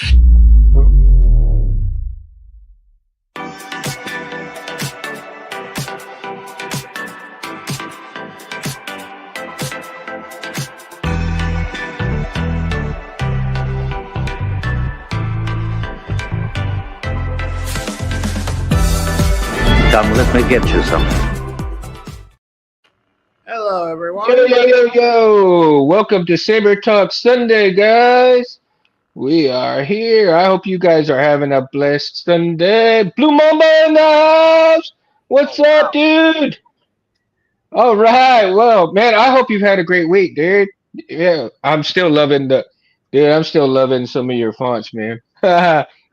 Come, let me get you something. Hello, everyone. Yo. Welcome to Saber Talk Sunday, guys. We are here. I hope you guys are having a blessed Sunday. Blue Mamba in the house. What's up, dude? All right. Well, man, I hope you've had a great week, dude. Yeah, I'm still loving some of your fonts, man.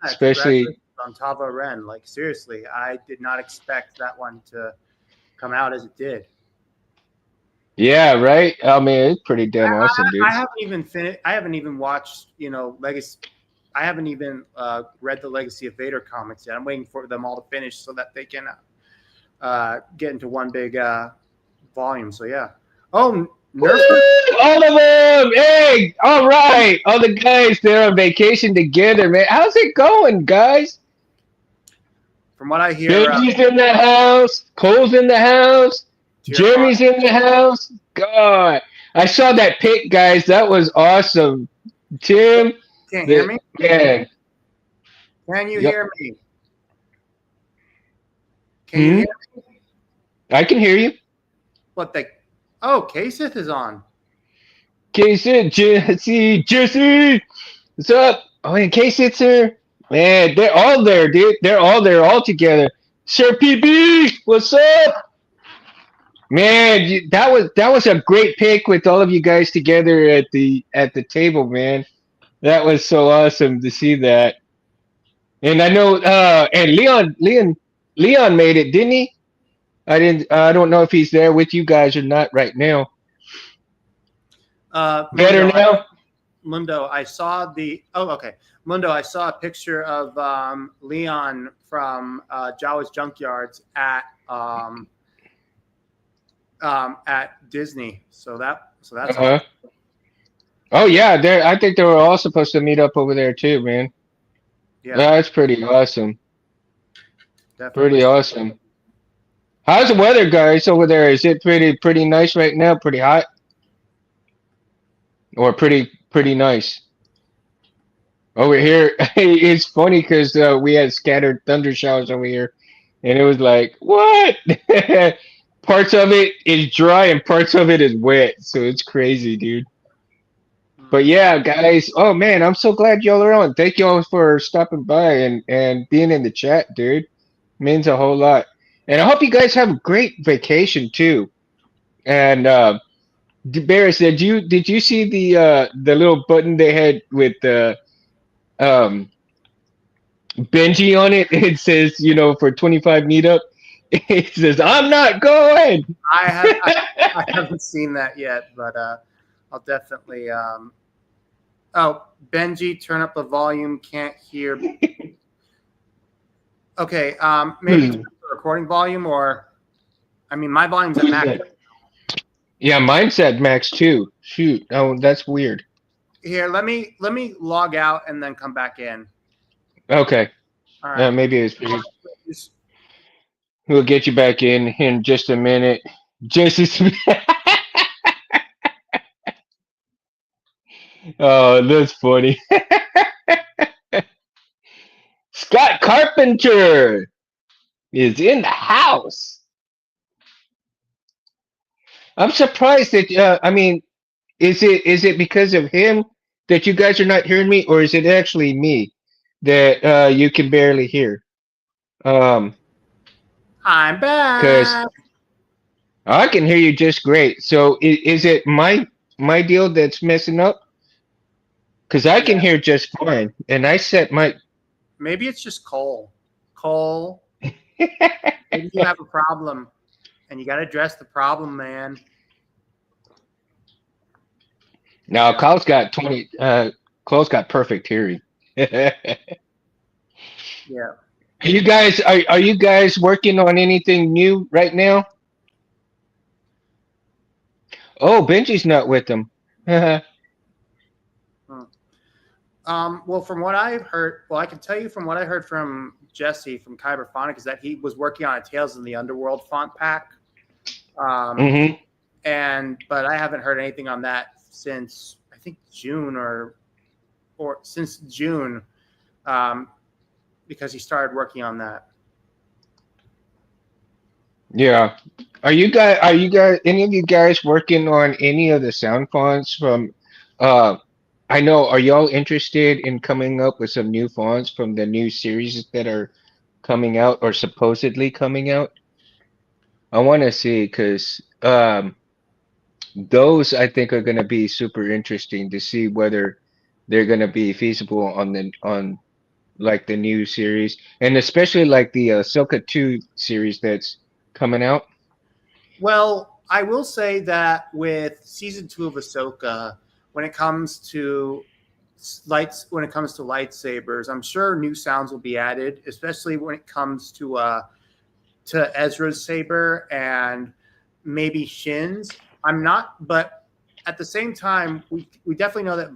Especially, Congratulations on Tava Ren. Like, seriously, I did not expect that one to come out as it did. yeah, right. I mean, it's pretty damn awesome, dude. I haven't even finished. I haven't even watched, Legacy. I haven't even read the Legacy of Vader comics yet. I'm waiting for them all to finish so that they can get into one big volume. So yeah. Oh, all of them! Hey, all right, all the guys, they're on vacation together, man. How's it going, guys? From what I hear, Benji's in the house, Cole's in the house, Jeremy's in the house. God, I saw that pic, guys. That was awesome. Tim, can't hear me? Man. Can you hear me? Can you hear me? I can hear you. What the? Oh, K-Sith is on. K-Sith, Jesse, what's up? Oh, and K-Sith's here. Man, they're all there, dude. They're all there, all together. Sir PB, what's up? Man, that was a great pick with all of you guys together at the table, man. That was so awesome to see that. And I know, and Leon made it, didn't he? I don't know if he's there with you guys or not right now. Better now. Mundo, I saw the. Oh, okay. Mundo, I saw a picture of Leon from Jawa's Junkyards at Disney. So that's. Awesome. Oh yeah, I think they were all supposed to meet up over there too, man. Yeah, that's pretty awesome. Definitely. Pretty awesome. How's the weather, guys, over there? Is it pretty nice right now? Pretty hot, or pretty nice? Over here, it's funny because we had scattered thunder showers over here, and it was like, what? Parts of it is dry and parts of it is wet, so it's crazy, dude. But yeah, guys, oh man, I'm so glad y'all are on. Thank y'all for stopping by and being in the chat, dude. Means a whole lot. And I hope you guys have a great vacation too. And Barris, did you see the little button they had with Benji on it? It says, for 25 meetup. It says, I'm not going. I haven't seen that yet, but I'll definitely. Oh, Benji, turn up the volume. Can't hear. Okay, maybe turn up the recording volume, or I mean, my volume's at max. Yeah, mine's at max too. Shoot, oh, that's weird. Here, let me log out and then come back in. Okay. All right. Maybe it's. We'll get you back in just a minute. Jesse. Oh, that's funny. Scott Carpenter is in the house. I'm surprised that I mean, is it because of him that you guys are not hearing me, or is it actually me that you can barely hear? I'm back. Because I can hear you just great. So is it my deal that's messing up? Because I can hear just fine, and I set my. Maybe it's just Cole. Cole, maybe you have a problem, and you got to address the problem, man. Now, Cole's got Cole's got perfect hearing. Yeah. Are you guys working on anything new right now? Oh, Benji's not with them. Well, from what I've heard, well, I can tell you from what I heard from Jesse from Kyberphonic is that he was working on a Tales in the Underworld font pack. Um, Hmm. but I haven't heard anything on that since I think June or since June, um, because he started working on that. Yeah. Are you guys any of you guys working on any of the sound fonts from uh I know, are y'all interested in coming up with some new fonts from the new series that are coming out or supposedly coming out? I want to see because those I think are going to be super interesting to see whether they're going to be feasible on like the new series and especially like the Ahsoka 2 series that's coming out. Well, I will say that with season 2 of Ahsoka, when it comes to when it comes to lightsabers, I'm sure new sounds will be added, especially when it comes to Ezra's saber and maybe Shin's. I'm not, but at the same time, we definitely know that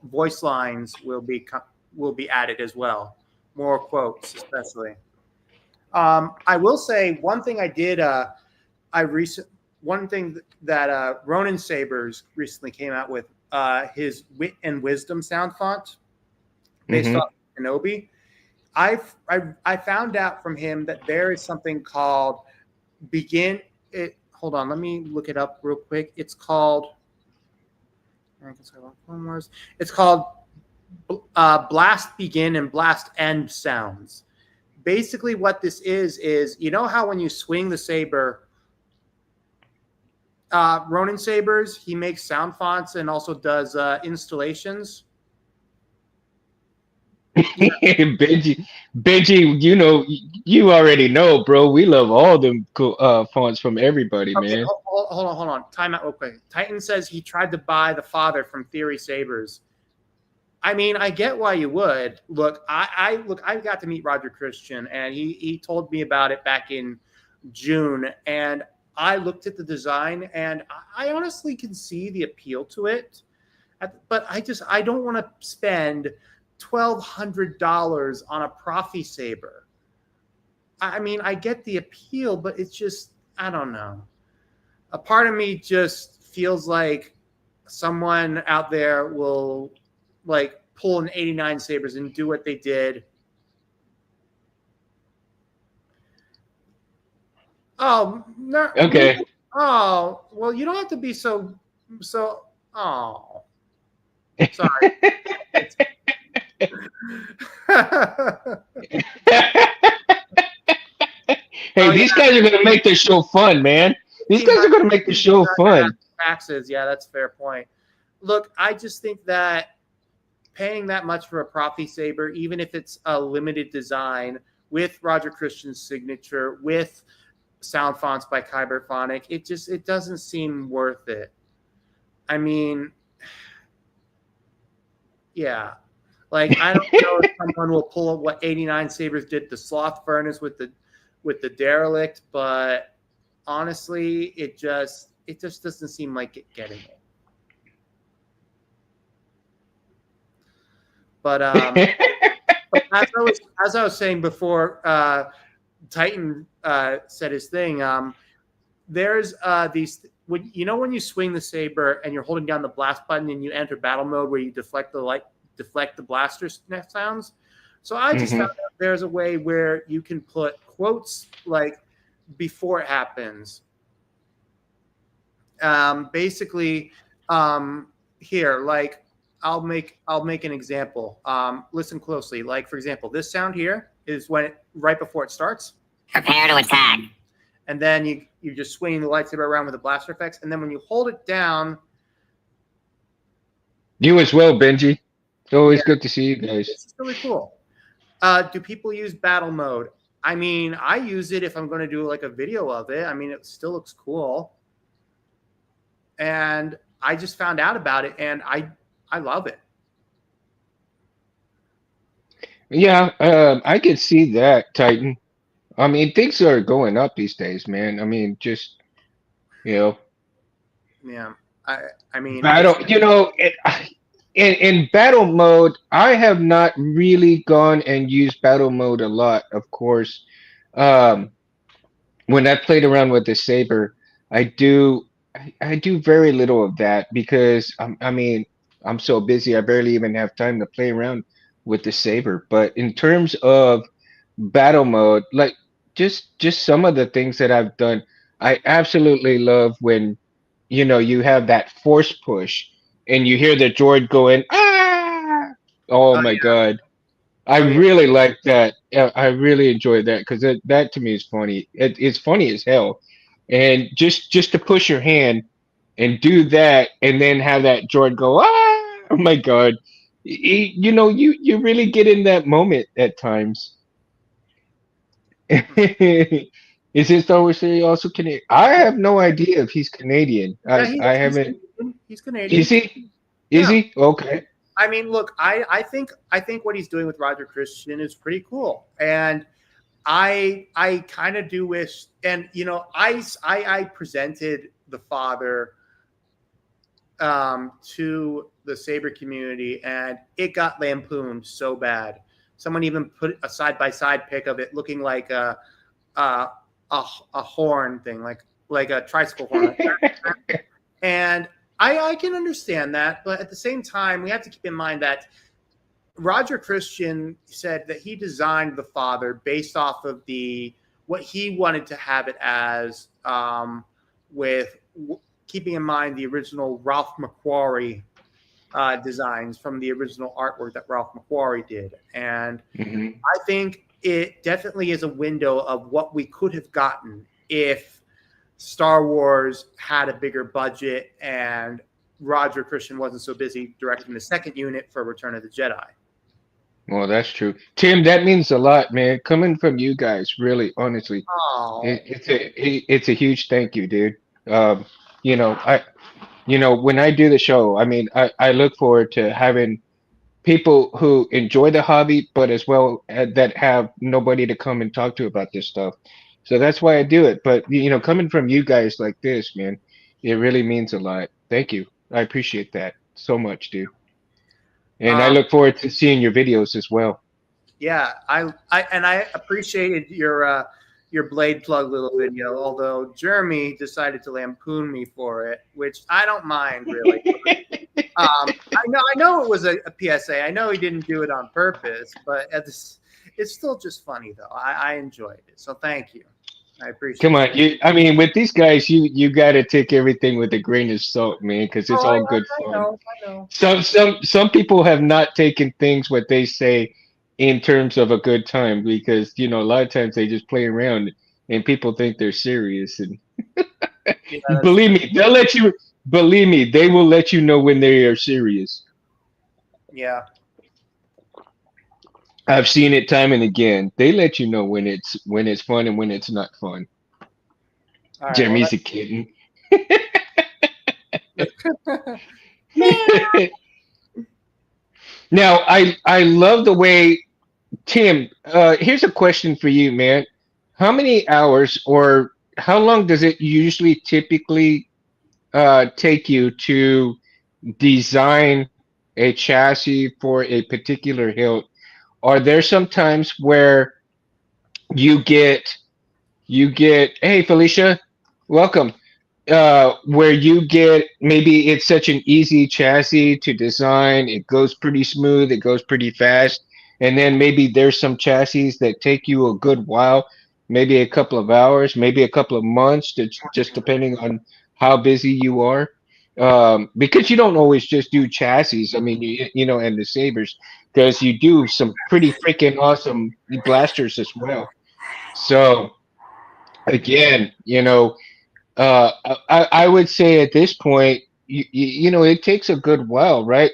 voice lines will be added as well, more quotes especially. I will say one thing I did. I recent one thing that Ronin Sabers recently came out with his wit and wisdom sound font based Hmm. off Kenobi. I found out from him that there is something called begin it. Hold on, let me look it up real quick. It's called blast begin and blast end sounds. Basically, what this is you know how when you swing the saber, Ronin Sabers, he makes sound fonts and also does installations. Yeah. Benji, you know, you already know, bro. We love all them cool fonts from everybody, Okay, man. hold on. Time out real quick. Titan says he tried to buy the father from Theory Sabers. I mean, I get why you would. Look, I got to meet Roger Christian, and he told me about it back in June, and I looked at the design, and I honestly can see the appeal to it. But I don't want to spend $1,200 on a Profi Saber. I mean, I get the appeal, but it's just I don't know. A part of me just feels like someone out there will like pull an 89 Sabers and do what they did. Oh, no, Okay. oh, well, you don't have to be so. Oh, sorry. It's, Hey, oh yeah, these guys are gonna make the show fun, man. These guys are 1,500 gonna make the show fun. taxes. Yeah, that's a fair point. Look, I just think that paying that much for a Profi Saber, even if it's a limited design with Roger Christian's signature, with sound fonts by Kyberphonic, it doesn't seem worth it. I mean, yeah. Like I don't know if someone will pull up what 89 Sabers did to Sloth Furnace with the derelict, but honestly, it just doesn't seem like it getting it. But as I was saying before, Titan said his thing. There's these when you know when you swing the saber and you're holding down the blast button and you enter battle mode where you deflect the blaster sounds. So I just found Hmm. out there's a way where you can put quotes like before it happens. Basically, here like I'll make an example. Listen closely. Like for example, this sound here is when right before it starts. Prepare to attack. And then you just swing the lightsaber around with the blaster effects, and then when you hold it down, You as well, Benji. It's yeah, always good to see you guys. this is really cool. Do people use battle mode? I mean, I use it if I'm going to do like a video of it. I mean, it still looks cool, and I just found out about it, and I love it. Yeah, I can see that, Titan. I mean, things are going up these days, man. I mean, just you know, Yeah, I I mean, it's battle. You know, in battle mode, I have not really gone and used battle mode a lot. Of course, um, when I played around with the saber, I do I do very little of that because I mean I'm so busy I barely even have time to play around with the saber. But in terms of battle mode, like just some of the things that I've done, I absolutely love when you have that force push and you hear the droid going ah. Oh Oh my yeah. God. I Oh yeah. really like that. Yeah, I really enjoy that because that to me is funny. It's funny as hell, and just to push your hand and do that, and then have that droid go ah! Oh my God! You really get in that moment at times. Is his Star Wars series also Canadian? I Yeah. have no idea if he's Canadian. Yeah, I he I is. He's haven't. Canadian. He's Is Canadian. he? Is Yeah. he? Okay. I mean, look, I think what he's doing with Roger Christian is pretty cool, and I kind of do wish, and I presented the father to the Saber community, and it got lampooned so bad. Someone even put a side by side pic of it looking like a a horn thing, like a tricycle horn. And I can understand that, but at the same time, we have to keep in mind that Roger Christian said that he designed the father based off of the what he wanted to have it as, with keeping in mind the original Ralph McQuarrie designs from the original artwork that Ralph McQuarrie did, and Hmm. I think it definitely is a window of what we could have gotten if Star Wars had a bigger budget and Roger Christian wasn't so busy directing the second unit for Return of the Jedi. Well, that's true. Tim, that means a lot, man. Coming from you guys, really, honestly, Oh, it's a huge thank you, dude. Um, when I do the show, I mean, I look forward to having people who enjoy the hobby, but as well that have nobody to come and talk to about this stuff. So that's why I do it. But coming from you guys like this, man, it really means a lot. Thank you. I appreciate that so much, dude. And I um, look forward to seeing your videos as well. yeah, I appreciated your blade plug little video. Although Jeremy decided to lampoon me for it, which I don't mind really. I know it was a PSA. I know he didn't do it on purpose, but it's still just funny though. I enjoyed it, so thank you. I Come appreciate on, it. I mean, with these guys, you got to take everything with a grain of salt, man, because it's Oh, all good I fun. know, I know. Some people have not taken things what they say in terms of a good time because a lot of times they just play around and people think they're serious. And Yeah, that's believe true. me, believe me, they will let you know when they are serious. Yeah. I've seen it time and again. They let you know when it's fun and when it's not fun. All right. Well, Jeremy's a kitten. that. Man. Now, I love the way Tim. Here's a question for you, man. How many hours or how long does it usually typically take you to design a chassis for a particular hilt? Are there some times where you get hey Felicia, welcome. Where you get maybe it's such an easy chassis to design, it goes pretty smooth, it goes pretty fast, and then maybe there's some chassis that take you a good while, maybe a couple of hours, maybe a couple of months, just depending on how busy you are. Because you don't always just do chassis. I mean, and the sabers, because you do some pretty freaking awesome blasters as well. So again, I would say at this point, it takes a good while, right?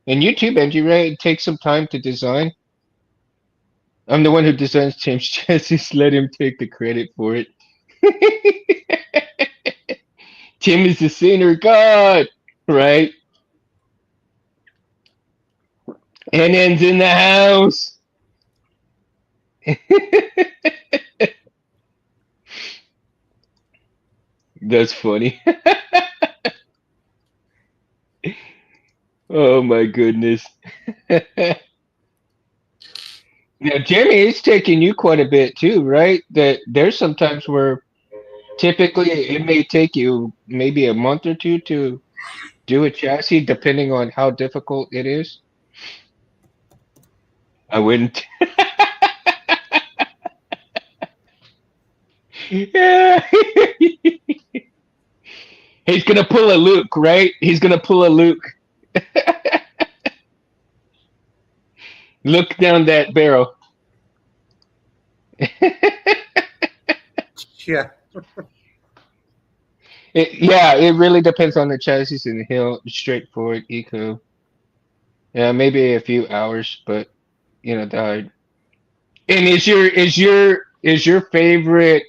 And you too, Benji, right? It takes some time to design. I'm the one who designs James chassis. Let him take the credit for it. Tim is the sinner god, right? And ends in the house. That's funny. Oh my goodness. Now, Jimmy, it's taking you quite a bit too, right? That there's sometimes where typically it may take you maybe a month or two to do a chassis, depending on how difficult it is. I wouldn't. Yeah. He's gonna pull a Luke, right? He's gonna pull a Luke. Look down that barrel. Yeah. Yeah, it really depends on the chassis and the hill. Straightforward eco. Yeah, maybe a few hours, but died. And is your favorite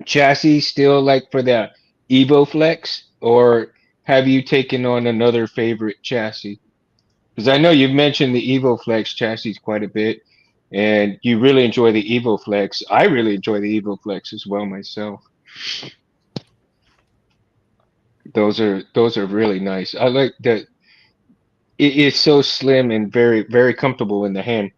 chassis still like for the Evo Flex, or have you taken on another favorite chassis? Because I know you've mentioned the Evo Flex chassis quite a bit, and you really enjoy the Evo Flex. I really enjoy the Evo Flex as well myself. Those are really nice. I like that it is so slim and very very comfortable in the hand.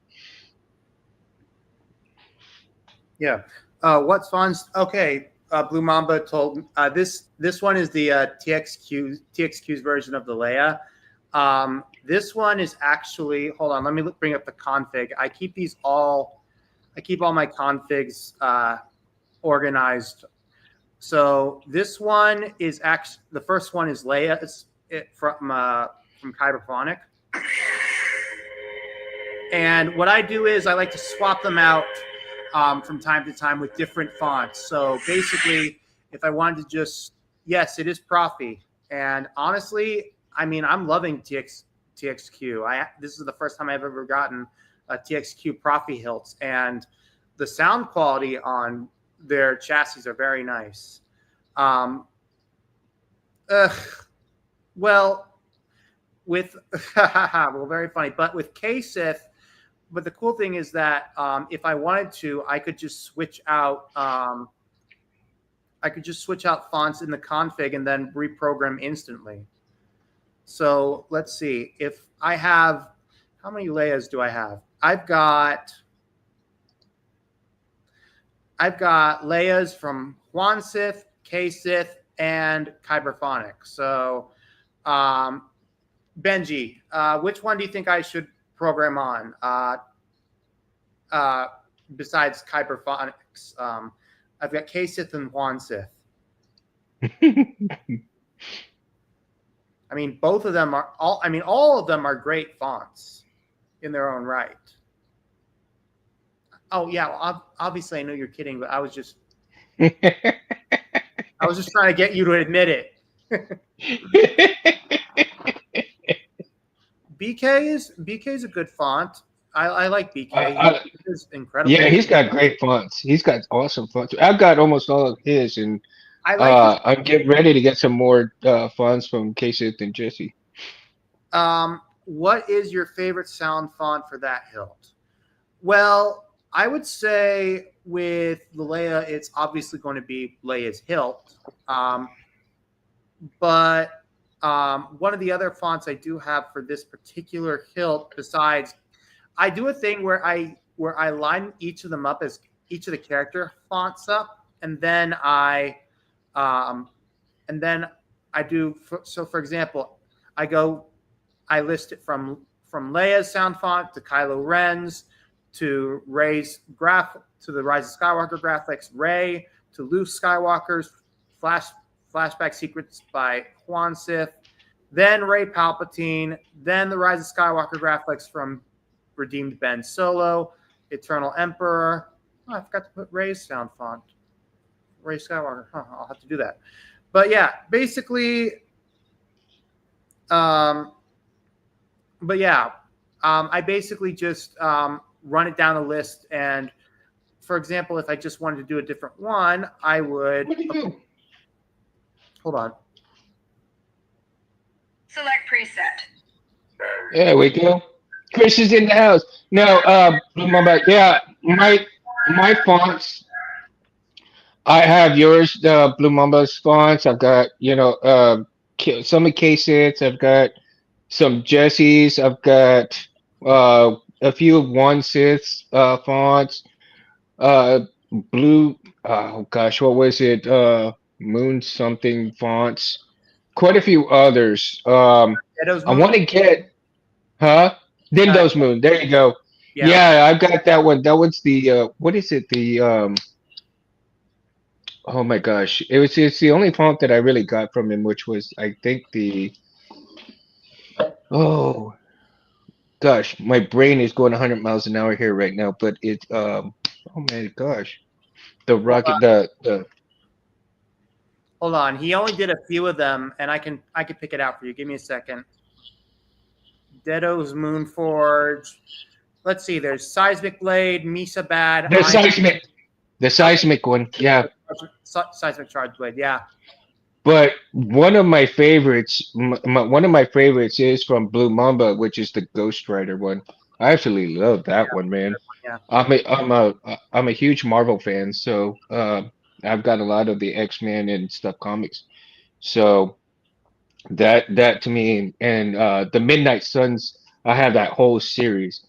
Yeah. What's fun? Okay. Blue Mamba told this one is the TXQ's version of the Leia. This one is actually, hold on, let me bring up the config. I keep all my configs organized. So this one is actually, the first one is Leia. It's from Kyberphonic. And what I do is I like to swap them out from time to time with different fonts. So basically, if I wanted to just, yes, it is Profi. And honestly, I mean, I'm loving TXQ. This is the first time I've ever gotten a TXQ Profi hilts, and the sound quality on their chassis are very nice. Uh, well, with well, very funny, but with KSIF. But the cool thing is that if I wanted to, I could just switch out. I could just switch out fonts in the config and then reprogram instantly. So let's see if I have. How many layers do I have? I've got layers from Juansith, KSIF, and Kyberphonic. So, Benji, which one do you think I should program on besides Kyberphonics? I've got KSIF and Juansith. I mean, both of them are all. I mean, all of them are great fonts in their own right. Oh yeah, well, obviously I know you're kidding, but I was just trying to get you to admit it. BK is a good font. I like BK. He's incredible. Yeah, he's got great fonts. He's got awesome fonts. I've got almost all of his, and I like. I'm getting ready to get some more fonts from Kasith and Jesse. What is your favorite sound font for that hilt? Well, I would say with the Leia, it's obviously going to be Leia's hilt. But one of the other fonts I do have for this particular hilt, besides, I do a thing where I line each of them up as each of the character fonts up, and then I do. So, for example, I list it from Leia's sound font to Kylo Ren's to Rey's to the Rise of Skywalker graphics, Rey to Luke Skywalker's flashback secrets by Juansith, then Rey Palpatine, then the Rise of Skywalker graphics from Redeemed Ben Solo, Eternal Emperor. Oh, I forgot to put Rey's sound font. Rey Skywalker. Huh, I'll have to do that. But yeah, basically, I basically just run it down a list. And for example, if I just wanted to do a different one, I would. What do you do? Hold on. Select preset. There we go. Chris is in the house. No, Blue Mamba, yeah, my fonts. I have yours, Blue Mamba's fonts. I've got, some of K-Sits. I've got some Jessies. I've got a few of one sixth fonts. Uh, blue. Oh gosh, what was it? Moon something fonts. Quite a few others. Edo's I want Moon. to get, huh? Uh, Dindo's Moon. There you go. yeah. Yeah, I've got that one. That one's the what is it? The oh my gosh, it's the only font that I really got from him, which was I think the oh gosh, my brain is going 100 miles an hour here right now, but it oh my gosh, the Hold rocket on. the Hold on. He only did a few of them, and I can pick it out for you. Give me a second. Dedo's Moonforge. Let's see. There's Seismic Blade, Misa Bad, the Iron. seismic the Okay. seismic one, yeah. Seismic Charge Blade. Yeah. But one of my favorites, one of my favorites is from Blue Mamba, which is the Ghost Rider one. I absolutely love that one, man. Yeah. I'm a huge Marvel fan, so I've got a lot of the X-Men and stuff comics. So that to me and the Midnight Suns, I have that whole series,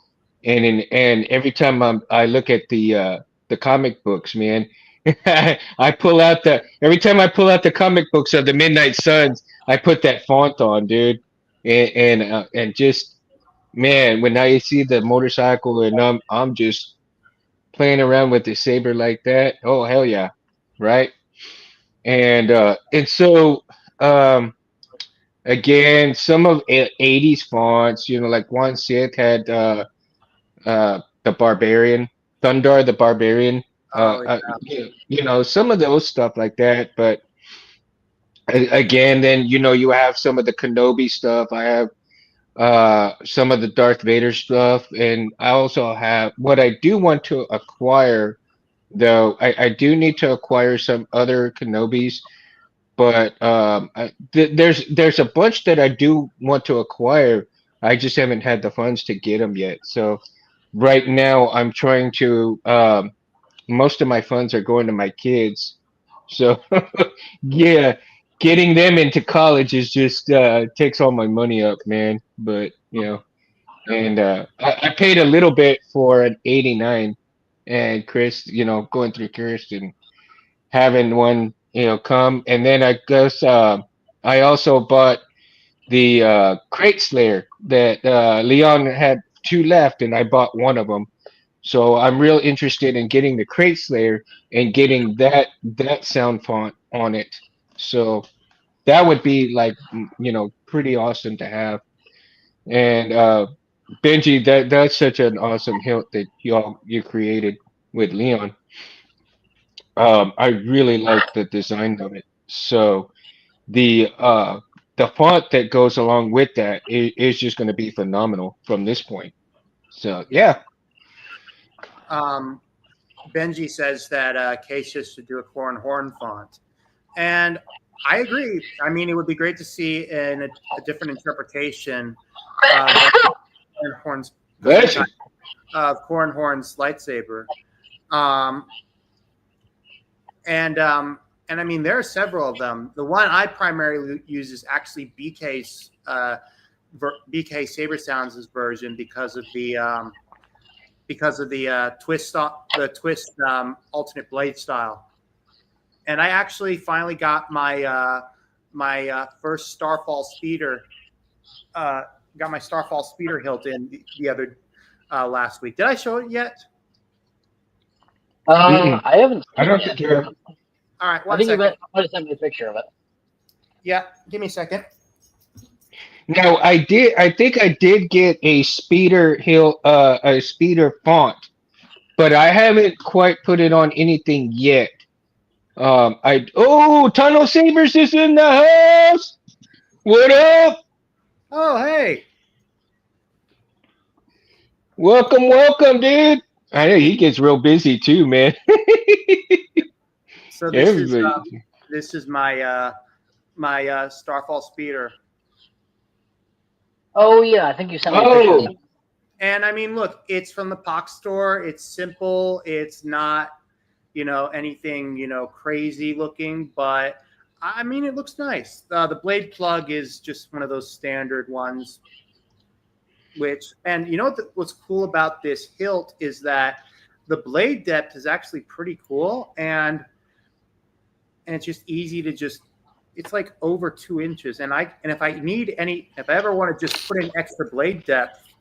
and every time I look at the comic books, man, I pull out the every time I pull out the comic books of the Midnight Suns, I put that font on, dude, and just man, when I see the motorcycle and I'm just playing around with the saber like that, oh hell yeah, right? And so. Again, some of 80s fonts, like one Sith had the Barbarian, Thundar the Barbarian, Oh, some of those stuff like that. But again, then you have some of the Kenobi stuff. I have some of the Darth Vader stuff, and I also have what I do want to acquire, though. I do need to acquire some other Kenobis. But there's a bunch that I do want to acquire. I just haven't had the funds to get them yet. So right now I'm trying to. Most of my funds are going to my kids. So yeah, getting them into college is just takes all my money up, man. But and I paid a little bit for an 89, and Chris, going through Chris and having one, come. And then I guess I also bought the Crate Slayer that Leon had two left, and I bought one of them. So I'm real interested in getting the Crate Slayer and getting that sound font on it. So that would be like pretty awesome to have. And Benji, that's such an awesome hilt that you created with Leon. I really like the design of it. So the font that goes along with that is just going to be phenomenal from this point. So yeah. yeah, Um, Benji says that Cassius should do a Corn Horn font, and I agree. I mean, it would be great to see in a different interpretation of Corn Horn's listen, Corn Horn's lightsaber. Um, and I mean, there are several of them. The one I primarily use is actually BK Saber Sounds' version because of the twist alternate blade style. And I actually finally got my first Starfall speeder. Got my Starfall speeder hilt in the other last week. Did I show it yet? mm-mm, I haven't I seen don't it think yet. you're. All right, I one think you second. might have sent me a picture of it. Yeah, give me a second. No, I did. I think I did get a speeder hill, a speeder font, but I haven't quite put it on anything yet. Tunnel Sabers is in the house. What up? Oh, hey. Welcome, dude. I know he gets real busy too, man. So Everybody. this is my Starfall speeder. Oh yeah, I think you sent me a picture of Oh, it. And I mean, look, it's from the Pox store. It's simple. It's not, anything, crazy looking, but I mean, it looks nice. The blade plug is just one of those standard ones. Which, and you know what's cool about this hilt is that the blade depth is actually pretty cool, and it's just easy to just. It's like over 2 inches, and if I need any, if I ever want to just put in extra blade depth,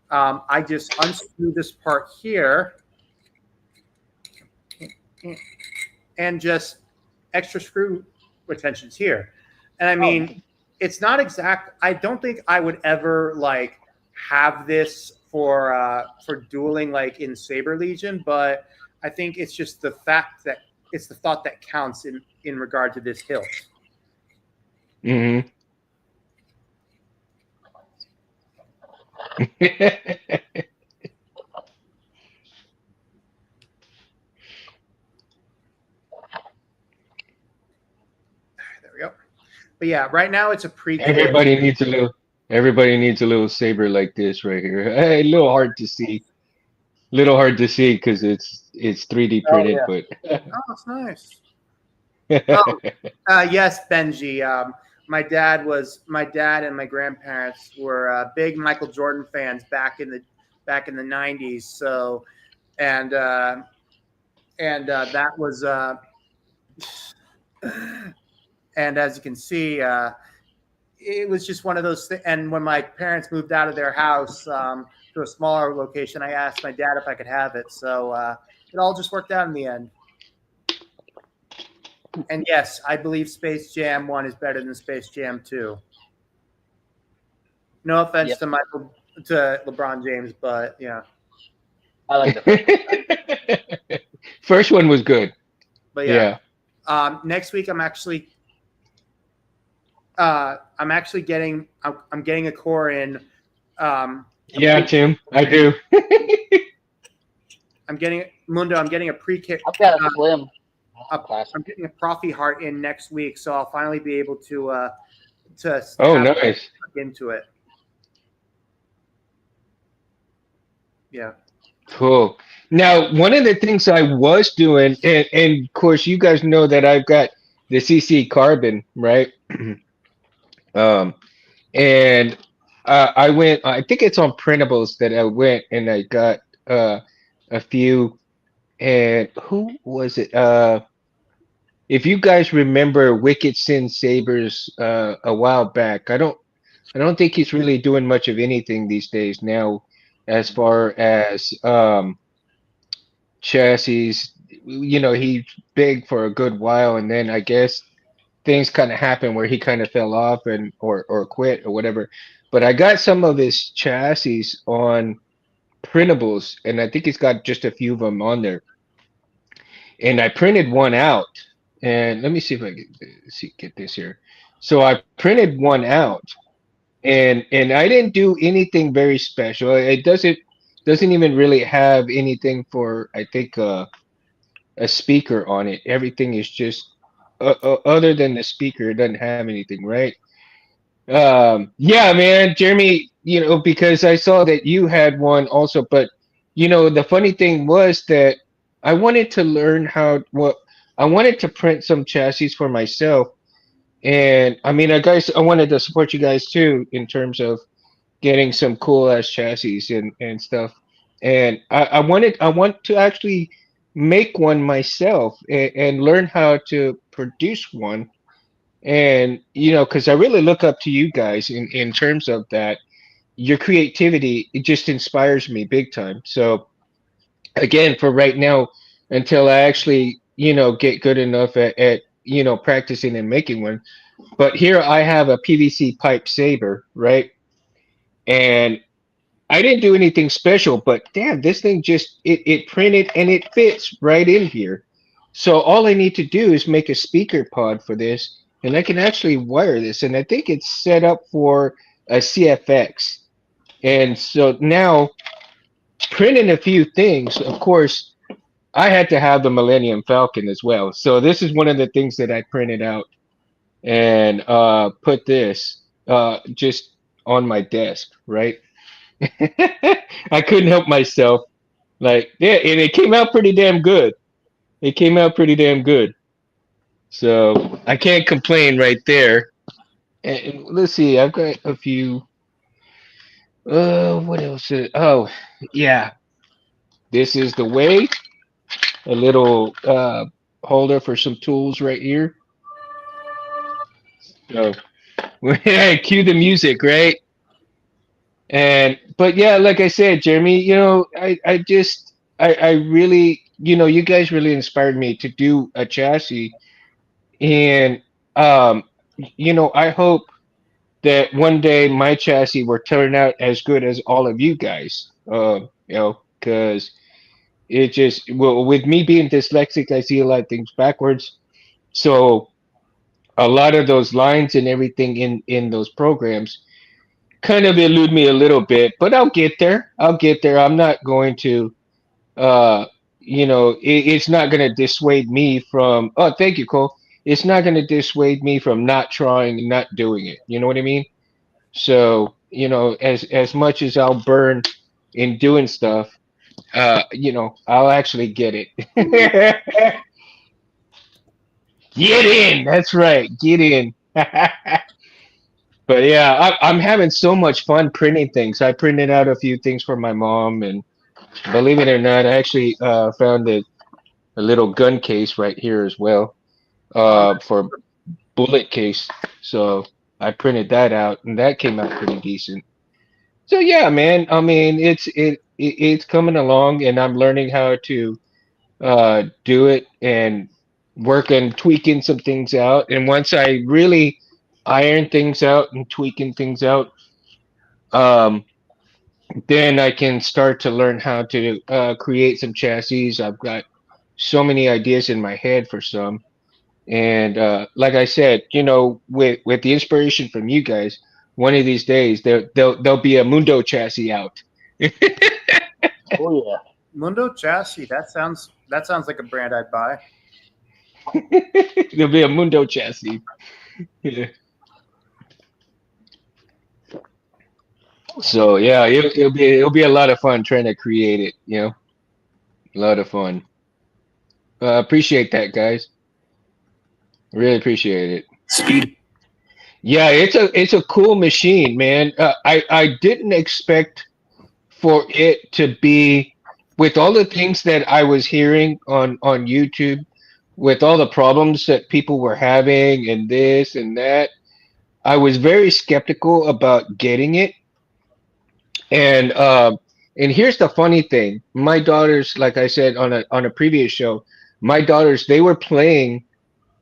I just unscrew this part here and just extra screw retentions here. And I Oh, mean, it's not exact. I don't think I would ever like have this for dueling like in Saber Legion, but I think it's just the fact that it's the thought that counts in regard to this hilt. Hmm. There we go. But yeah, right now it's a pre-kit. Everybody needs a little. Everybody needs a little saber like this right here. A little hard to see. Little hard to see because it's 3D oh printed, yeah. but Oh, it's nice. Oh, yes, Benji. My dad and my grandparents were big Michael Jordan fans back in the '90s. So, and that was and as you can see, it was just one of those things. And when my parents moved out of their house to a smaller location, I asked my dad if I could have it. So it all just worked out in the end. And yes, I believe Space Jam 1 is better than Space Jam 2. No offense Yep. to LeBron James, but yeah. I like the first one. first one was good. But yeah. Yeah. Next week I'm actually getting a core in Yeah, Tim, I do. I'm getting a pre-kit I've got a slim. Classic. I'm getting a Profi Heart in next week, so I'll finally be able to Oh, have nice. into it. Yeah. Cool. Now, one of the things I was doing, and of course, you guys know that I've got the CC Carbon, right? um, and I went. I think it's on printables that I went and I got a few. And who was it? If you guys remember Wicked Sin Sabers a while back, I don't think he's really doing much of anything these days now, as far as chassis. He's big for a good while, and then I guess things kind of happened where he kind of fell off and or quit or whatever. But I got some of his chassis on printables, and I think he's got just a few of them on there. And I printed one out. And let me see if I can get this here. So I printed one out, and I didn't do anything very special. It doesn't even really have anything for, I think, a speaker on it. Everything is just other than the speaker, it doesn't have anything, right? Yeah, man, Jeremy, because I saw that you had one also, but the funny thing was that I wanted to learn I wanted to print some chassis for myself. And I mean, I wanted to support you guys too in terms of getting some cool ass chassis and stuff. And I want to actually make one myself and learn how to produce one. And because I really look up to you guys in terms of that, your creativity, it just inspires me big time. So again, for right now, until I actually get good enough at practicing and making one. But here I have a PVC pipe saber, right? And I didn't do anything special, but damn, this thing it printed and it fits right in here. So all I need to do is make a speaker pod for this, and I can actually wire this. And I think it's set up for a CFX. And so now printing a few things, of course, I had to have the Millennium Falcon as well. So this is one of the things that I printed out and put this just on my desk, right? I couldn't help myself. Like, yeah, and it came out pretty damn good. It came out pretty damn good. So I can't complain right there. And let's see, I've got a few. What else? Oh, yeah. This is the way. A little holder for some tools right here. So cue the music, right? And but yeah, like I said, Jeremy, I really, you guys really inspired me to do a chassis, and um, I hope that one day my chassis will turn out as good as all of you guys. Because it just, well, with me being dyslexic, I see a lot of things backwards. So a lot of those lines and everything in those programs kind of elude me a little bit, but I'll get there. I'll get there. I'm not going to, it's not going to dissuade me from. Oh, thank you, Cole. It's not going to dissuade me from not trying and not doing it. You know what I mean? So, as much as I'll burn in doing stuff, I'll actually get it. Get in. That's right. Get in. But yeah, I'm having so much fun printing things. I printed out a few things for my mom, and believe it or not, I actually found a little gun case right here as well, Oh, for bullet case. So I printed that out, and that came out pretty decent. So yeah, man. I mean, it's coming along, and I'm learning how to do it and work on tweaking some things out. And once I really iron things out and tweaking things out, um, then I can start to learn how to create some chassis. I've got so many ideas in my head for some, and like I said, with the inspiration from you guys, one of these days there'll be a Mundo chassis out. Oh yeah. Mundo Chassis. That sounds like a brand I'd buy. There'll be a Mundo chassis. Yeah. So yeah, it'll be a lot of fun trying to create it. A lot of fun. Appreciate that, guys. Really appreciate it. Speed. Yeah, it's a cool machine, man. I didn't expect for it to be, with all the things that I was hearing on YouTube, with all the problems that people were having and this and that. I was very skeptical about getting it, and here's the funny thing: my daughters, like I said on a previous show, my daughters, they were playing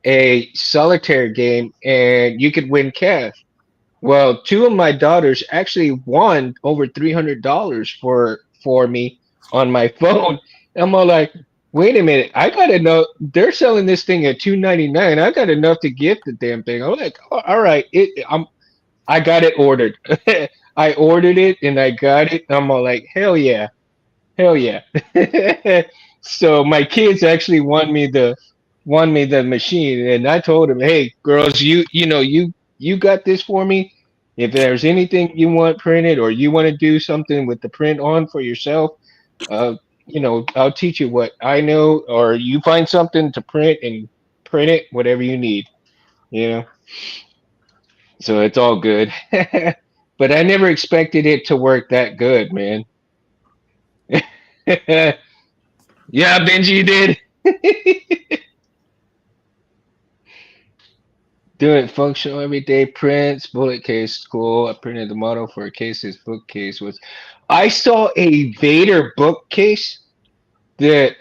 a solitaire game, and you could win cash. Well, two of my daughters actually won over $300 for me on my phone. I'm all like, wait a minute, I gotta know they're selling this thing at $299. I got enough to gift the damn thing. I'm like, "Oh, all right, I got it ordered. I ordered it and I got it. I'm all like, hell yeah, hell yeah." So my kids actually won me the machine, and I told them, "Hey, girls, you got this for me. If there's anything you want printed or you want to do something with the print on for yourself, uh, I'll teach you what I know, or you find something to print and print it, whatever you need, you know." So it's all good. But I never expected it to work that good, man. Yeah, Benji, you did. Doing functional everyday prints, bullet case, cool. I printed the model for a case. His bookcase was. I saw a Vader bookcase that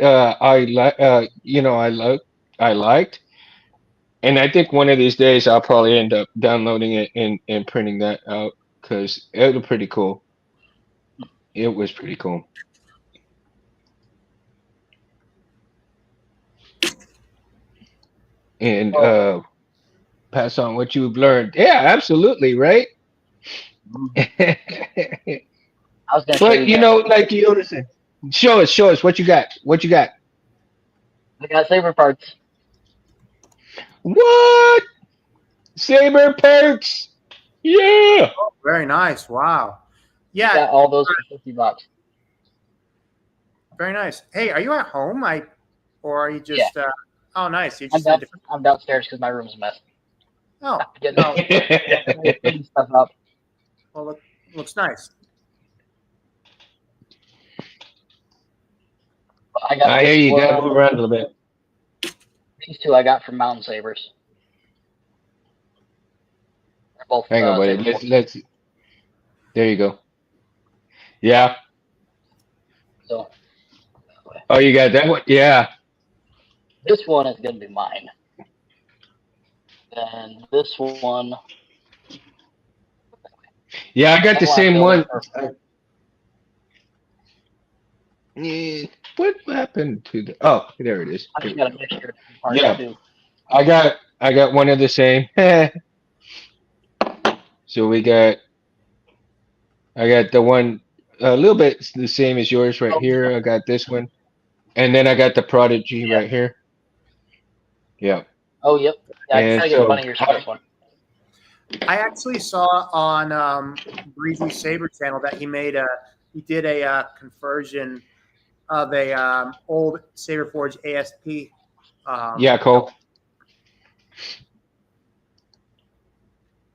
I liked, and I think one of these days I'll probably end up downloading it and printing that out because it was pretty cool. It was pretty cool. And Oh, pass on what you've learned. Yeah, absolutely, right? mhm. But I was gonna show you guys. like you understand. Show us what you got. What you got? I got saber parts. What? Saber perks. Yeah. Oh, very nice. Wow. Yeah, Got all those for 50 bucks. very nice. Hey, are you at home? Or are you Yeah. just? Oh, nice. You're I'm just in a down, different. I'm downstairs because my room's a mess. Oh, Getting no. putting stuff up. Well, looks nice. I got I hear this you. Gotta one. move around a little bit. These two I got from Mountain Sabers. They're both Hang on, buddy. Saber. Let's. There you go. Yeah. So Oh, you got that one? Yeah. this one is going to be mine. And this one, Yeah, I got I the want to same go one. for. What happened to the? Oh, there it is. I just got a mixture of parts Yeah, too. I got one of the same. So I got the one a little bit the same as yours right Oh, here. I got this one, and then I got the Prodigy yeah. right here. Yeah, Oh, yep. Yeah, I and try to get the one of your first one. I actually saw on Breezy Saber channel that he did a conversion of a old Saberforge ASP. Yeah, Cole.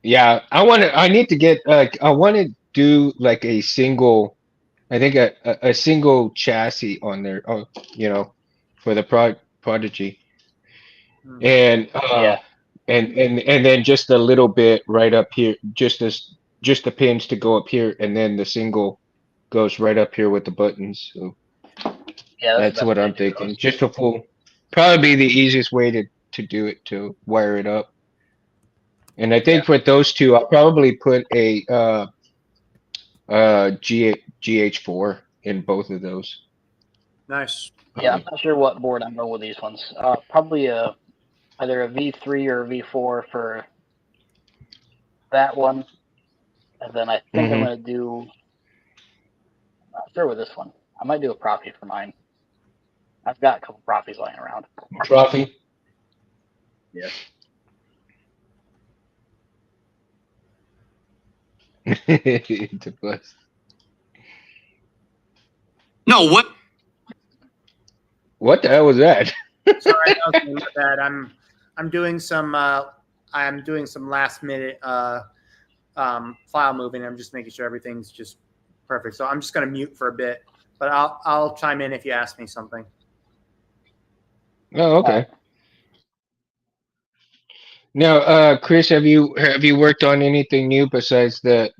Yeah, I need to get I want to do like a single. I think a single chassis on there. Oh, for the Prodigy. Hmm. And Yeah. and then just a little bit right up here, just the pins to go up here, and then the single goes right up here with the buttons. So Yeah, that's the that's best what way I'm to do thinking. those. Just a full, probably be the easiest way to do it, to wire it up. And I Yeah. think with those two, I'll probably put a GH4 in both of those. Nice. Yeah, I'm not sure what board I'm going with these ones. Probably either a V3 or a V4 for that one. And then I think I'm Mm-hmm. going to do, I'm not sure with this one. I might do a Profi for mine. I've got a couple Profis lying around. Trophy. Yeah. It's a bust. No, what? What the hell was that? Sorry, that was me, my bad. I'm doing some last minute file moving. I'm just making sure everything's just perfect. So I'm just gonna mute for a bit, but I'll chime in if you ask me something. Oh, okay. Now, Chris, have you worked on anything new besides the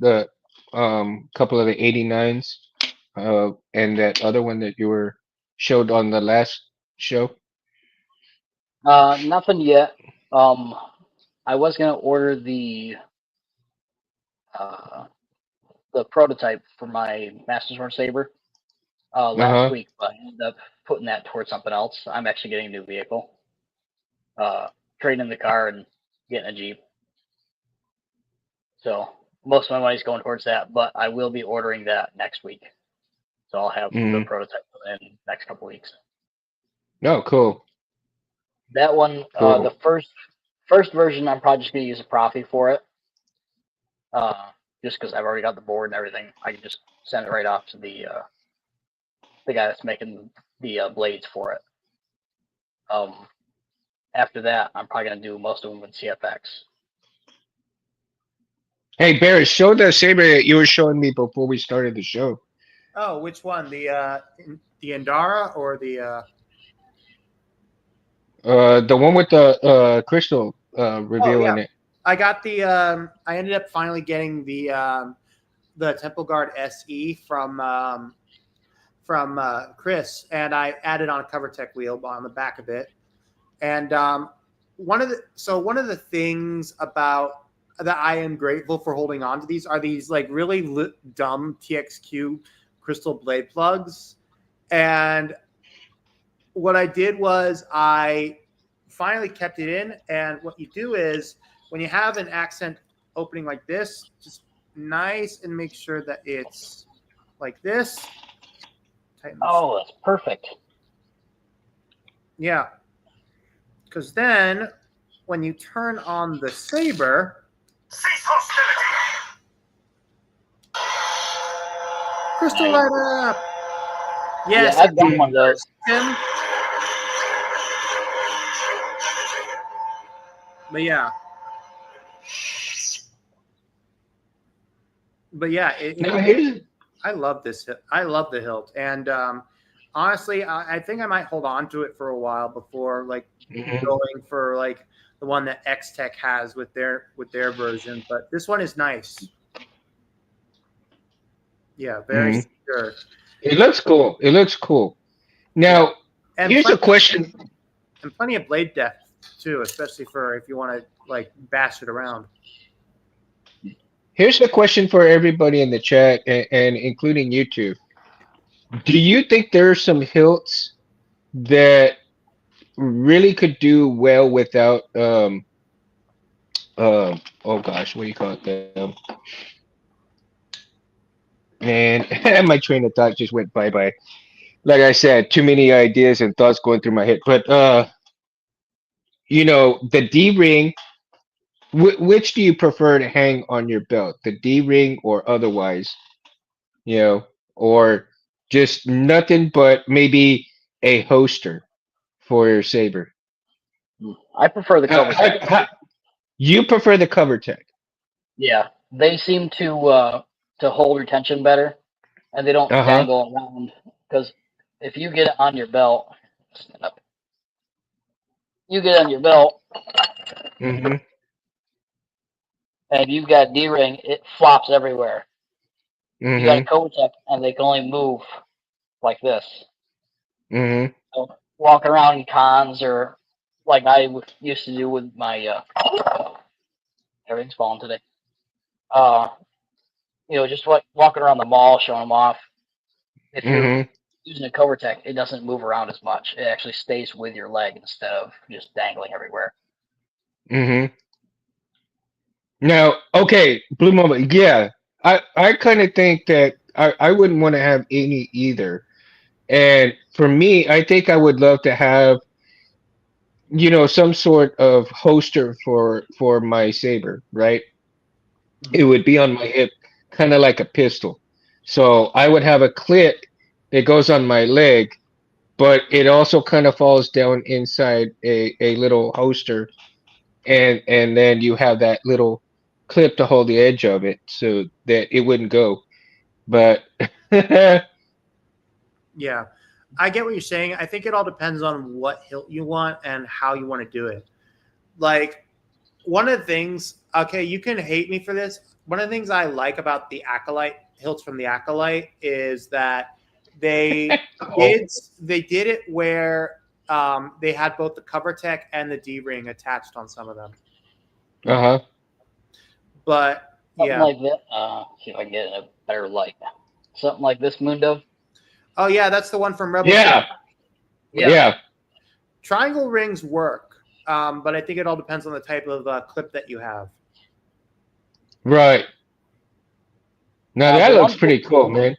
couple of the 89s, and that other one that you were showed on the last show? Nothing yet. I was going to order the prototype for my Master Sword Saber last Uh-huh. week, but I ended up putting that towards something else. I'm actually getting a new vehicle, trading in the car and getting a Jeep. So most of my money's going towards that, but I will be ordering that next week. So I'll have the Mm-hmm. prototype in the next couple weeks. Oh, cool. That one, Cool. the first version, I'm probably just going to use a Profi for it. Just because I've already got the board and everything, I can just send it right off to the guy that's making the blades for it. After that, I'm probably gonna do most of them with CFX. Hey, Barry, show the saber that you were showing me before we started the show. Oh, which one? The Endara or The one with the crystal reveal yeah. in it. I got the I ended up finally getting the Temple Guard SE from Chris, and I added on a cover tech wheel on the back of it. And one of the things about that I am grateful for holding on to these are these like really dumb TXQ crystal blade plugs. And what I did was I finally kept it in. And what you do is when you have an accent opening like this, just nice and make sure that it's like this. Oh, that's perfect. Yeah. Because then when you turn on the saber, crystal light up. Yes, Yeah, I've got one of those. Tim. But yeah, Now here's I love this. I love the hilt, and honestly, I think I might hold on to it for a while before like Mhm, going for like the one that X Tech has with their version. But this one is nice. Yeah, very mhm. secure. It looks cool. It looks cool. Yeah, Now and here's a question. plenty of blade depth too, especially for if you want to like bash it around. Here's a question for everybody in the chat and including you two. Do you think there are some hilts that really could do well without oh gosh, what do you call it? Man, my train of thought just went bye bye. Like I said, too many ideas and thoughts going through my head. But the D ring. Which do you prefer to hang on your belt, the D ring or otherwise? You know, or just nothing but maybe a holster for your saber. I prefer the cover tech. You prefer the cover tech? Yeah, they seem to hold retention better, and they don't Uh huh. dangle around. Because if you get it on your belt, stand up. You get on your belt, Mhm. and you've got D ring, it flops everywhere. You got a Mhm. cover tech, and they can only move like this. Mhm. So walking around in cons or like I used to do with my everything's falling today. Uh, just what walking around the mall, showing them off. If you're Mhm. using a cover tech, it doesn't move around as much. It actually stays with your leg instead of just dangling everywhere. Mhm. Now, okay, Blue Mama. Yeah, I kind of think that I wouldn't want to have any either. And for me, I think I would love to have some sort of holster for my saber, right? It Mhm. would be on my hip, kind of like a pistol. So I would have a clip that goes on my leg, but it also kind of falls down inside a little holster, and then you have that little clip to hold the edge of it so that it wouldn't go. But Yeah, I get what you're saying. I think it all depends on what hilt you want and how you want to do it. Like one of the things, okay, you can hate me for this. One of the things I like about the Acolyte hilts from the Acolyte is that they oh, they did it where they had both the cover tech and the D ring attached on some of them. uh-huh. But Something yeah, like that. See if I can get a better light. Something like this, Mundo. oh yeah, that's the one from Rebel City. Yeah, Yeah, yeah, triangle rings work, but I think it all depends on the type of clip that you have. right. Now Uh, that the looks one pretty cool, man.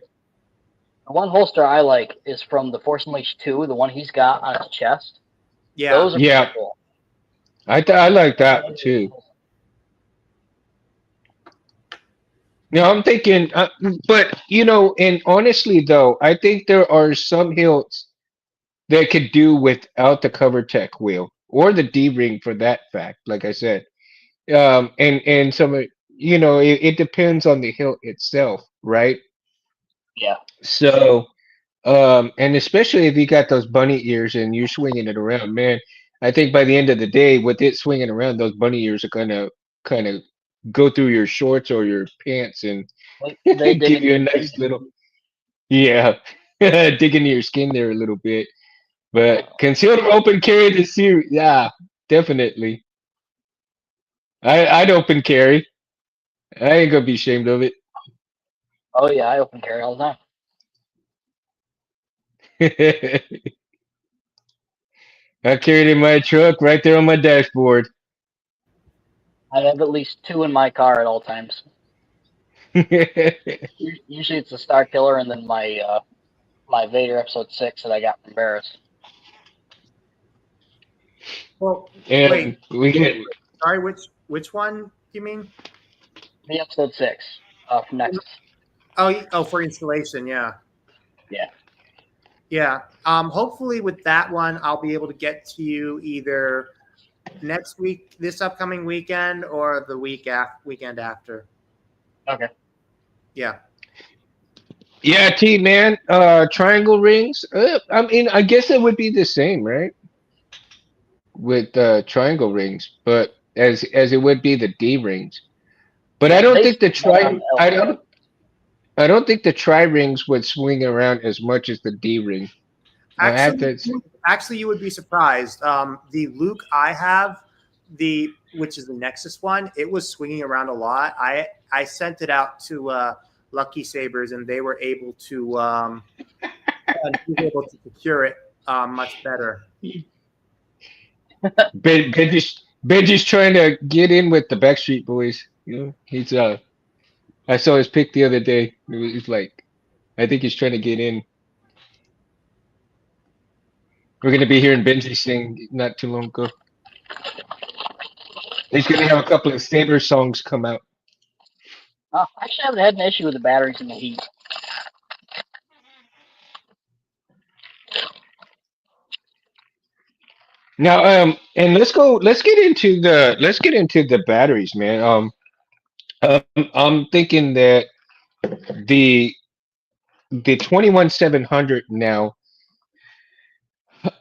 the one holster I like is from the Force Unleashed 2, the one he's got on his chest. Yeah, Those are pretty Yeah, cool. I like that too. Now I'm thinking, but and honestly though, I think there are some hilts that could do without the cover tech wheel or the D ring for that fact. Like I said, and some it depends on the hilt itself, right? Yeah. So, and especially if you got those bunny ears and you're swinging it around, man, I think by the end of the day, with it swinging around, those bunny ears are gonna kind of go through your shorts or your pants and They dig give into you a your skin. nice little, yeah, dig into your skin there a little bit. But concealed or open carry the series, yeah, definitely. I'd open carry. I ain't gonna be ashamed of Oh yeah, I open carry all the time. it. I carried it in my truck right there on my dashboard. I have at least two in my car at all times. Usually it's a Star Killer and then my Vader Episode 6 that I got from Barris. well, wait, And we get sorry, which one do you mean? The Episode 6 from Nexus. Oh, oh, for installation, yeah, Yeah. yeah. Hopefully with that one, I'll be able to get to you either next week, this upcoming weekend, or the weekend after. Okay. Yeah. Yeah, T man. Triangle rings. I mean, I guess it would be the same, right? With triangle rings, but as it would be the D rings. But I Yeah, don't think the basically one on tri the I outside. don't think the tri rings would swing around as much as the D ring. I have Actually, to say. actually, you would be surprised. The Luke I have, which is the Nexus one, it was swinging around a lot. I sent it out to Lucky Sabers, and they were able to secure it much better. Benji's trying to get in with the Backstreet Boys. You know, I saw his pic the other day. It's like I think he's trying to get in. We're gonna be hearing Benji sing not too long ago. He's gonna have a couple of Saber songs come out. Actually, I haven't had an issue with the batteries and the heat. Now, and let's get into the batteries, man. I'm thinking that the the 21700 now.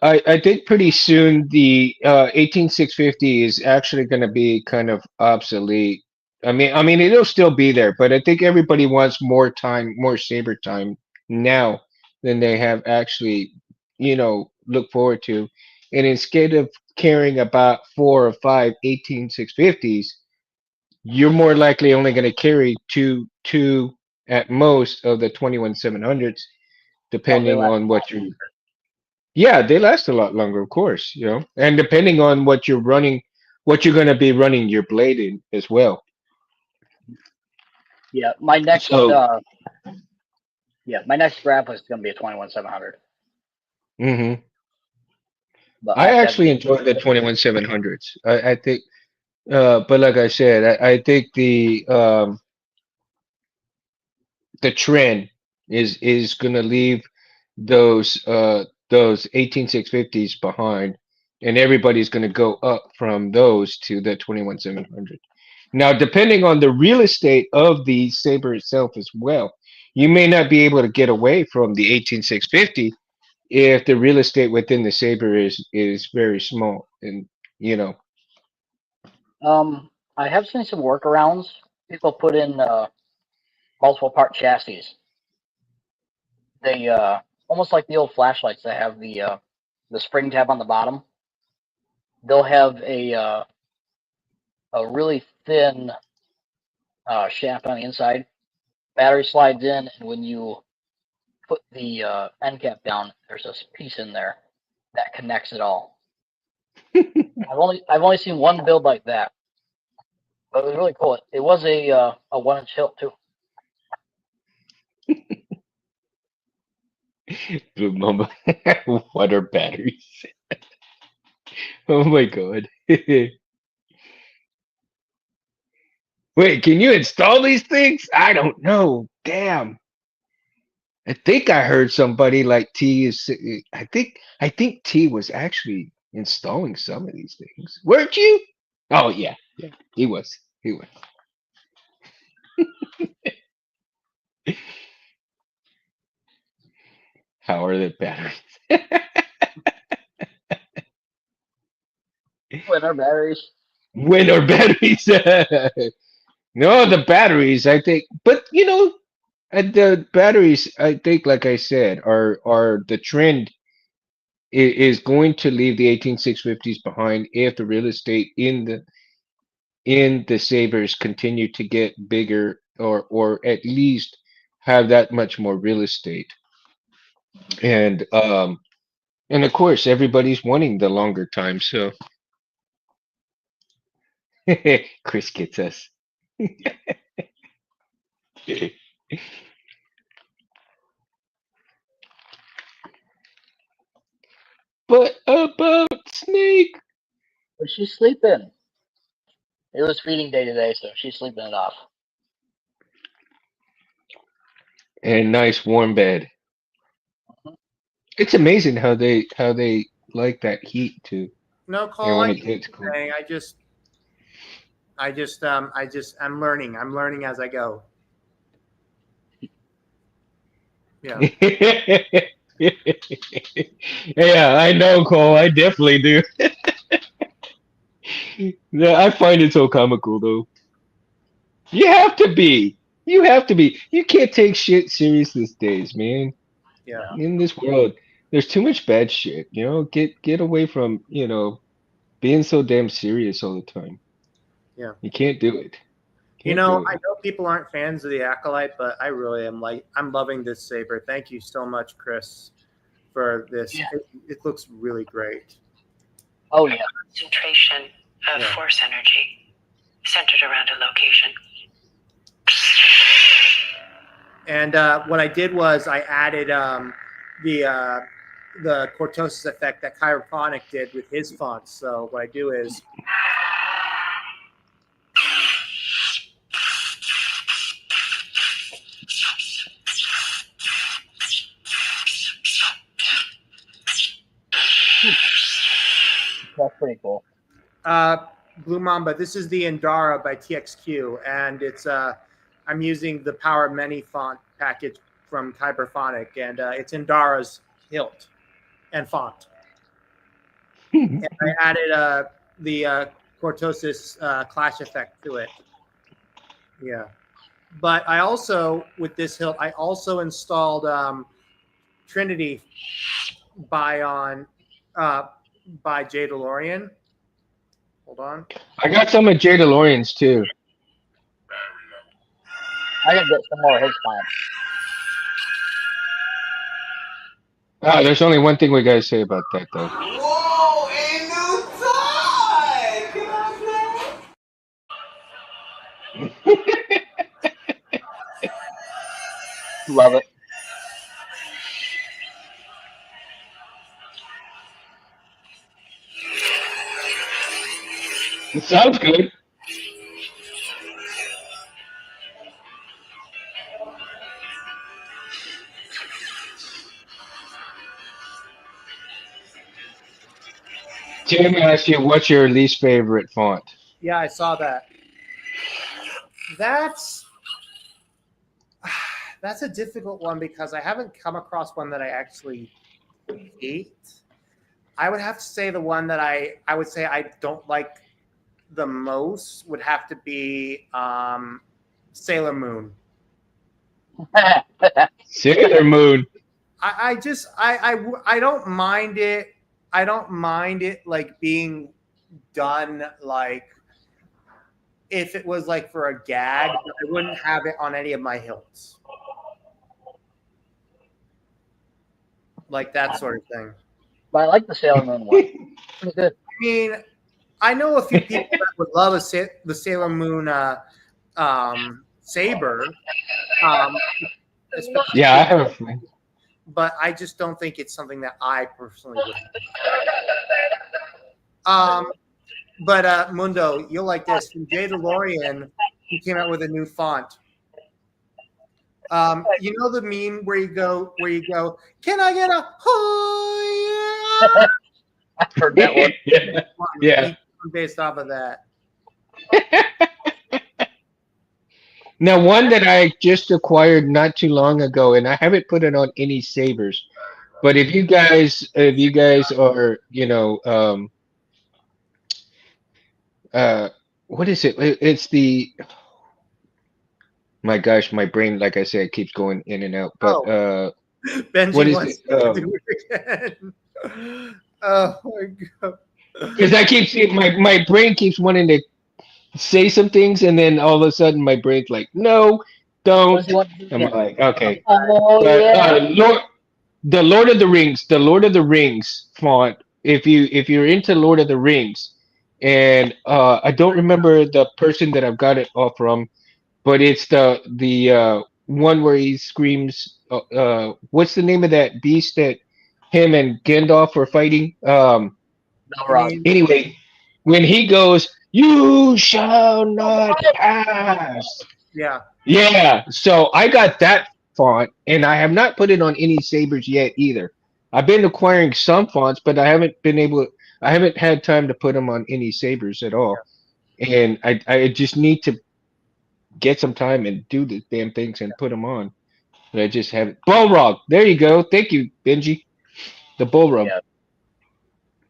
I think pretty soon the 18650 is actually going to be kind of obsolete. I mean it'll still be there, but I think everybody wants more time, more saber time now than they have actually, look forward to. And instead of caring about four or five 18650s, you're more likely only going to carry two at most of the 21700s, Oh, they depending last on a lot what you. longer. Yeah, they last a lot longer, of course, and depending on what you're running, what you're going to be running your blade in as well. Yeah, my next So, my next graphic is gonna be a 21700, hmm but I I have to have actually the enjoy the 21700s. I think, but like I said, I think the trend is going to leave those 18650s behind, and everybody's going to go up from those to the 21700. Now, depending on the real estate of the Saber itself as well, you may not be able to get away from the 18650 if the real estate within the Saber is very small, and you know. I have seen some workarounds. People put in multiple part chassis. They almost like the old flashlights that have the spring tab on the bottom. They'll have a really thin shaft on the inside. Battery slides in, and when you put the end cap down, there's this piece in there that connects it all. I've only seen one build like that, but it was really cool. It was a 1 inch hilt too. Blue Mamba, water batteries. Oh my god. Wait, can you install these things? I don't know. Damn. I think I heard somebody like T is. I think T was actually installing some of these things. Weren't you? Oh yeah, yeah. He was. He was. How are the batteries? With our batteries. When are batteries? No, the batteries. I think, but the batteries. I think, like I said, are the trend is going to leave the 18650s behind if the real estate in the Sabres continue to get bigger, or at least have that much more real estate. And of course everybody's wanting the longer time, so Chris gets us. But about Snake. But she's sleeping. It was feeding day today, so she's sleeping it off. And nice warm bed. It's amazing how they like that heat too. No, and Cole, I when get it what gets you're cool. saying. I'm learning. I'm learning as I go. Yeah. Yeah, I know, Cole. I definitely do. Yeah, I find it so comical though. You have to be. You have to be. You can't take shit serious these days, man. Yeah. In this world, there's too much bad shit. Get away from being so damn serious all the time. Yeah. You can't do it. You Can't know, do I it. know people aren't fans of the Acolyte, but I really am I'm loving this saber. Thank you so much, Chris, for this. Yeah. It looks really great. Oh yeah. Concentration of Yeah. force energy centered around a location. And what I did was I added the cortosis effect that Chirophonic did with his fonts. So what I do is That's pretty cool. Blue Mamba. This is the Indara by TXQ, and it's I'm using the Power of Many font package from Kyberphonic, and it's Indara's hilt and font. And I added the cortosis clash effect to it. Yeah, but I also with this hilt I also installed Trinity by by Jay DeLorean. Hold on. I got some of Jay DeLorean's too. I gotta get some more of his font. Ah, there's only one thing we gotta say about that though. Whoa, ain't no time! Can I Love it. It sounds good. Tim asked you what's your least favorite font. Yeah, I saw that. That's that's a difficult one because I haven't come across one that I actually hate. I would have to say the one that I would say I don't like the most would have to be Sailor Moon. Sailor Moon. I don't mind it. I don't mind it like being done like if it was like for a gag, but I wouldn't have it on any of my hilts. Like that sort of thing. But I like the Sailor Moon one. Pretty good. I mean, I know a few people that would love the Sailor Moon saber, especially, Yeah, I have a friend. but I just don't think it's something that I personally would. But Mundo, you'll like this. From Jay DeLorean, he came out with a new font. You know the meme where you go, can I get a oh yeah? I've heard that one. Yeah. He based off of that. Now, one that I just acquired not too long ago, and I haven't put it on any sabers. But if you guys are, uh, what is it? It's the my gosh, my brain, like I said, keeps going in and out. But Oh, what Benji is wants it? to do it again. Oh my god. Because I keep seeing my brain keeps wanting to say some things, and then all of a sudden my brain's like, no, What does he don't. want to do I'm again? like, okay. Oh But yeah. The Lord of the Rings font. If you're into Lord of the Rings, and I don't remember the person that I've got it off from, but it's the one where he screams. What's the name of that beast that him and Gandalf were fighting? You Balrog. mean Anyway, when he goes, "You shall not pass." yeah. Yeah, so I got that font, and I have not put it on any sabers yet either. I've been acquiring some fonts, but I haven't been able. I haven't had time to put them on any sabers at all, and I just need to get some time and do the damn things and put them on. But I just haven't. Balrog, there you go. Thank you, Benji. The Balrog, Yeah.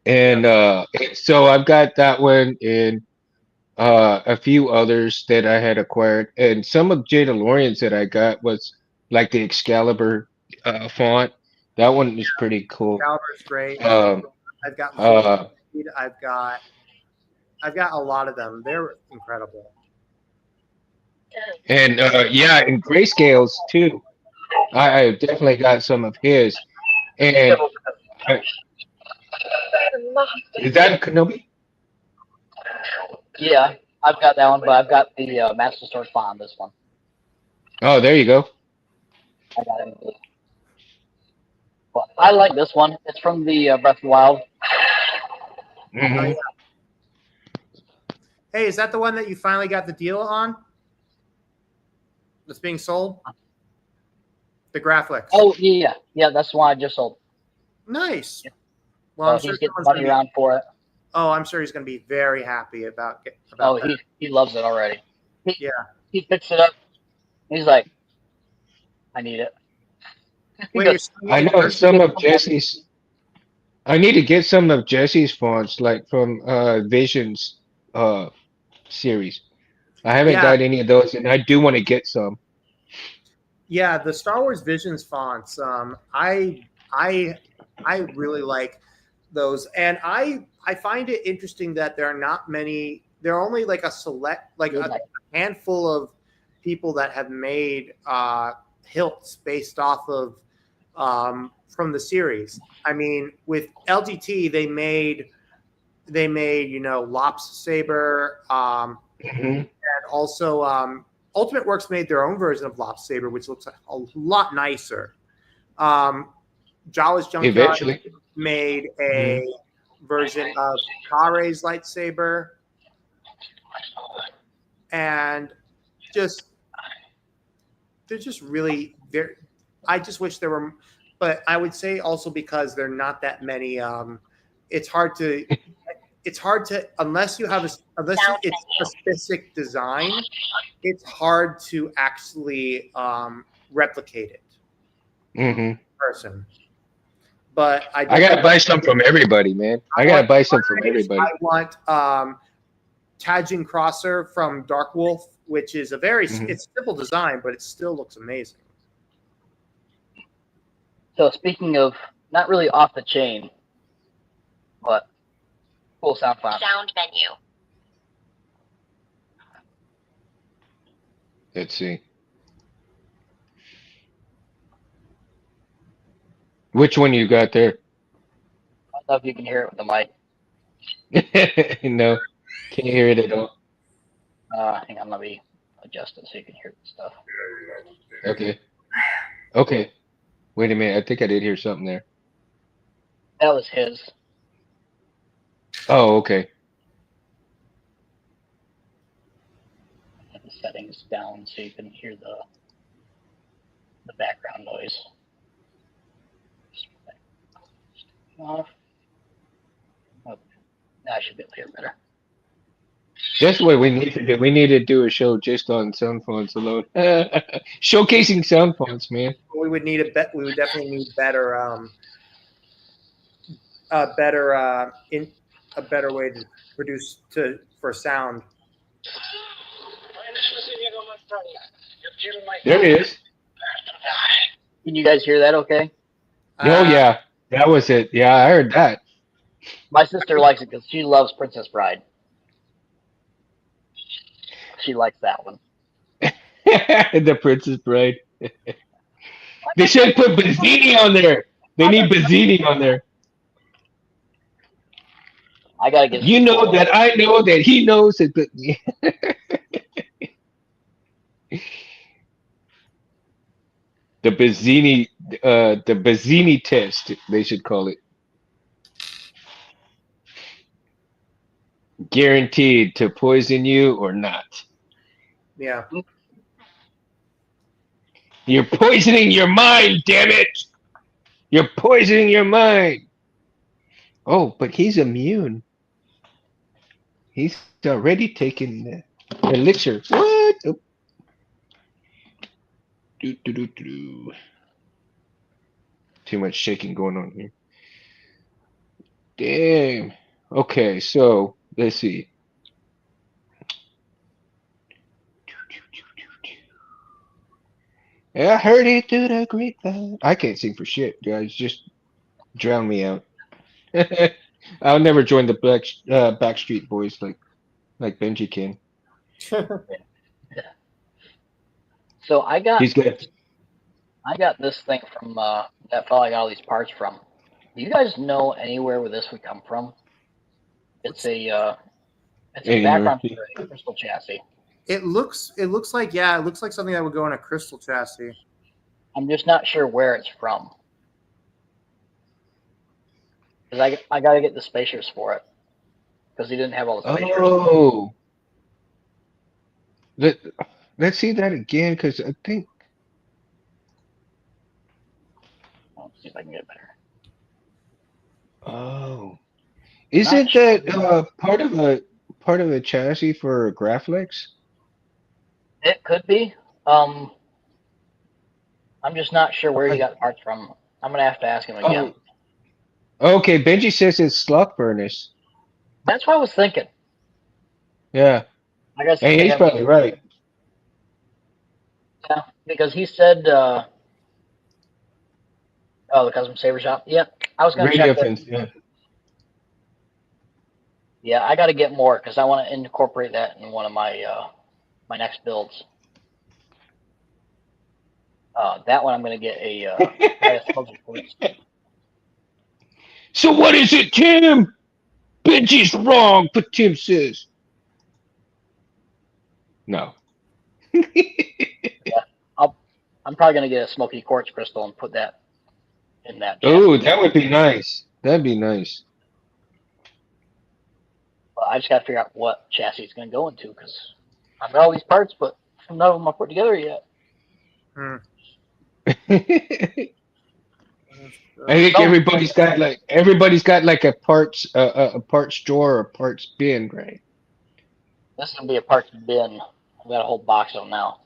and so I've got that one and a few others that I had acquired, and some of Jadalorian's that I got was like the Excalibur font. That one is pretty cool. Caliber's great. Um, I've got Full uh, Speed. I've got a lot of them. They're incredible. and yeah, and grayscales too. I definitely got some of his. And I, is that a Kenobi? Yeah, I've got that one, but I've got the Master Sword font on this one. Oh, there you go. I got it. But I like this one. It's from the Breath of the Wild. Oh, Hmm. yeah. Hey, is that the one that you finally got the deal on? That's being sold? The Graphics. Oh yeah, yeah, that's the one I just sold. Nice. Well, I'm He's sure getting someone's money gonna be, around for it. oh, I'm sure he's going to be very happy about Oh, that. he loves it already. Yeah. He picks it up. He's like, I need it. He Wait, goes, I know some of Jesse's. I need to get some of Jesse's fonts, like from Visions series. I haven't Yeah, got any of those, and I do want to get some. yeah, the Star Wars Visions fonts. I really like those, and I find it interesting that there are not many. There are only like a select, like a handful of people that have made hilts based off of from the series. I mean, with LGT, they made Lops Saber, Hmm. and also Ultimate Works made their own version of Lops Saber, which looks a lot nicer. Jawa's Junkyard Eventually. made a version of Kare's lightsaber, and just they're just really very. I just wish there were, but I would say also because there are not that many. It's hard to. It's hard to unless you have it's a specific design. It's hard to actually replicate it Hmm. in person. But I I gotta definitely buy some from everybody, man. I gotta buy some from everybody. I want Tajin Crosser from Dark Wolf, which is a very it's simple design, but it still looks amazing. So speaking of not really off the chain, but cool sound font. Sound menu. Let's see. Which one you got there? I don't know if you can hear it with the mic. No, can't hear it at all. Hang on, let me adjust it so you can hear the stuff. Okay. Okay. Wait a minute. I think I did hear something there. That was his. Oh, okay. Have the settings down so you can hear the background noise. Off. Oh, I should be able to hear better. That's what we need to do. We need to do a show just on sound fonts alone. Showcasing sound fonts, man. We would need we would definitely need better a better way to produce for sound. There he is. Can you guys hear that okay? Oh yeah, that was it. Yeah, I heard that. My sister likes it because she loves Princess Bride. She likes that one. The Princess Bride. They should put Bazzini on there. They need Bazzini on there. I gotta get. You know that I know that he knows it. The Bazzini test, they should call it. Guaranteed to poison you or not. Yeah. You're poisoning your mind, damn it! You're poisoning your mind. Oh, but he's immune. He's already taken the elixir. What? Oh, do. Too much shaking going on here. Damn. Okay, so let's see. I heard it through the grapevine. I can't sing for shit, guys. Just drown me out. I'll never join the Backstreet Boys like Benji can. So I got He's good. this thing from that fellow I got all these parts from. Do you guys know anywhere where this would come from? It's a Anywhere. background for a crystal chassis. It looks like something that would go in a crystal chassis. I'm just not sure where it's from. Because I got to get the spacers for it. Because he didn't have all the spacers. Oh. Let, let's see that again, because I think. Let's see if I can get it better. Oh. Not Isn't sure. that part of a chassis for Graflex? It could be. I'm just not sure where he got the parts from. I'm going to have to ask him again. Oh. Okay, Benji says it's slug furnace. That's what I was thinking. Yeah. I guess And he's probably right. Yeah, because he said, the custom saber shop. Yeah, I was going to Radio check that. fence, yeah. Yeah, I got to get more because I want to incorporate that in one of my my next builds. That one I'm going to get a smoky quartz. So what is it, Tim? Benji's wrong, but Tim says. No. I'm probably going to get a smoky quartz crystal and put that in that chassis. Oh, that would be nice. That'd be nice. But I just got to figure out what chassis it's going to go into because I've got all these parts, but none of them are put together yet. I think everybody's got like a parts drawer or parts bin, right? This is going to be a parts bin. I've got a whole box of them now.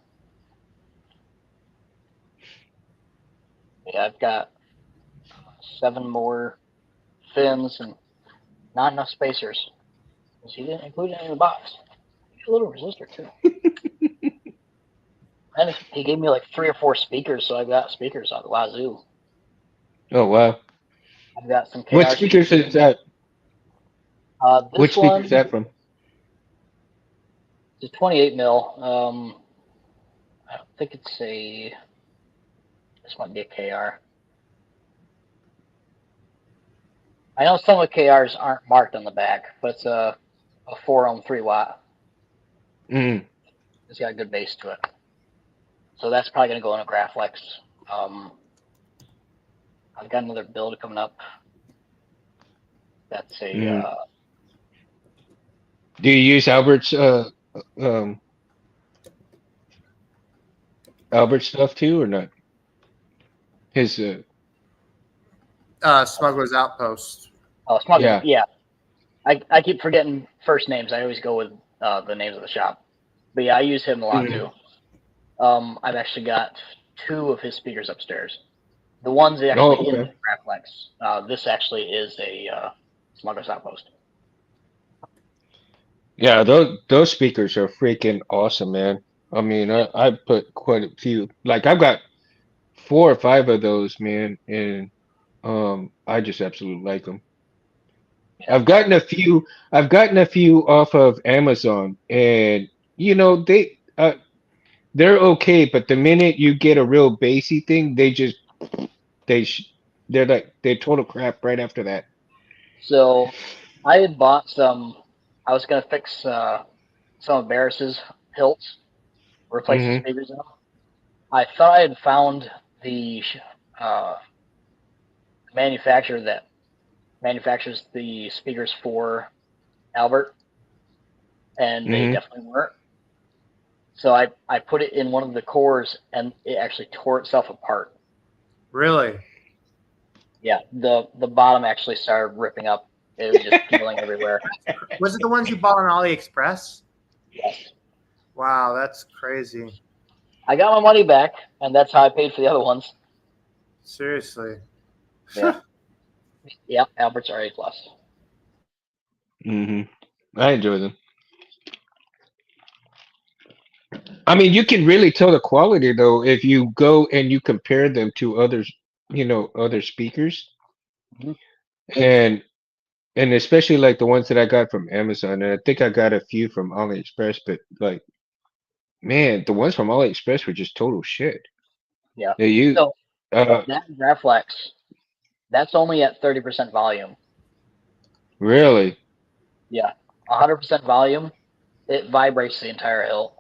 Yeah, I've got 7 more fins and not enough spacers. Because he didn't include any in the box. A little resistor too. And he gave me like 3 or 4 speakers, so I got speakers out the wazoo. Oh wow. I've got some KR What speakers is that? Which speaker is that from? It's a 28 mil. I don't think it's a. This might be a KR. I know some of the KRs aren't marked on the back, but it's a 4 ohm 3 watt. Mm. It's got a good bass to it. So that's probably going to go in a Graflex. I've got another build coming up. That's a. Do you use Albert's Albert stuff too or not? His Smuggler's Outpost. Oh, Smuggler. Yeah. I keep forgetting first names. I always go with the names of the shop. But yeah, I use him a lot too. I've actually got 2 of his speakers upstairs. The one's actually in the Graflex. This actually is a Smuggler's Outpost. Yeah, those speakers are freaking awesome, man. I mean, I put quite a few. Like I've got 4 or 5 of those, man, and I just absolutely like them. Yeah. I've gotten a few. I've gotten a few off of Amazon, and you know they're okay, but the minute you get a real bassy thing, they're total crap right after that. So I had bought some. I was gonna fix some of Barris's hilts, replace the speakers in them. I thought I had found the manufacturer that manufactures the speakers for Albert, and they definitely weren't. So I put it in one of the cores, and it actually tore itself apart. Really? Yeah, the bottom actually started ripping up It was just peeling everywhere. Was it the ones you bought on AliExpress? Yes. Wow, that's crazy. I got my money back, and that's how I paid for the other ones. Seriously. Yeah. Yep, Alberts are A+. Hmm. I enjoy them. I mean, you can really tell the quality though if you go and you compare them to others, other speakers, Mhm. and especially like the ones that I got from Amazon, and I think I got a few from AliExpress, but like, man, the ones from AliExpress were just total shit. Yeah. Yeah, you, So uh, that Graflex, that's only at 30% volume. really? Yeah. 100% volume, it vibrates the entire hilt.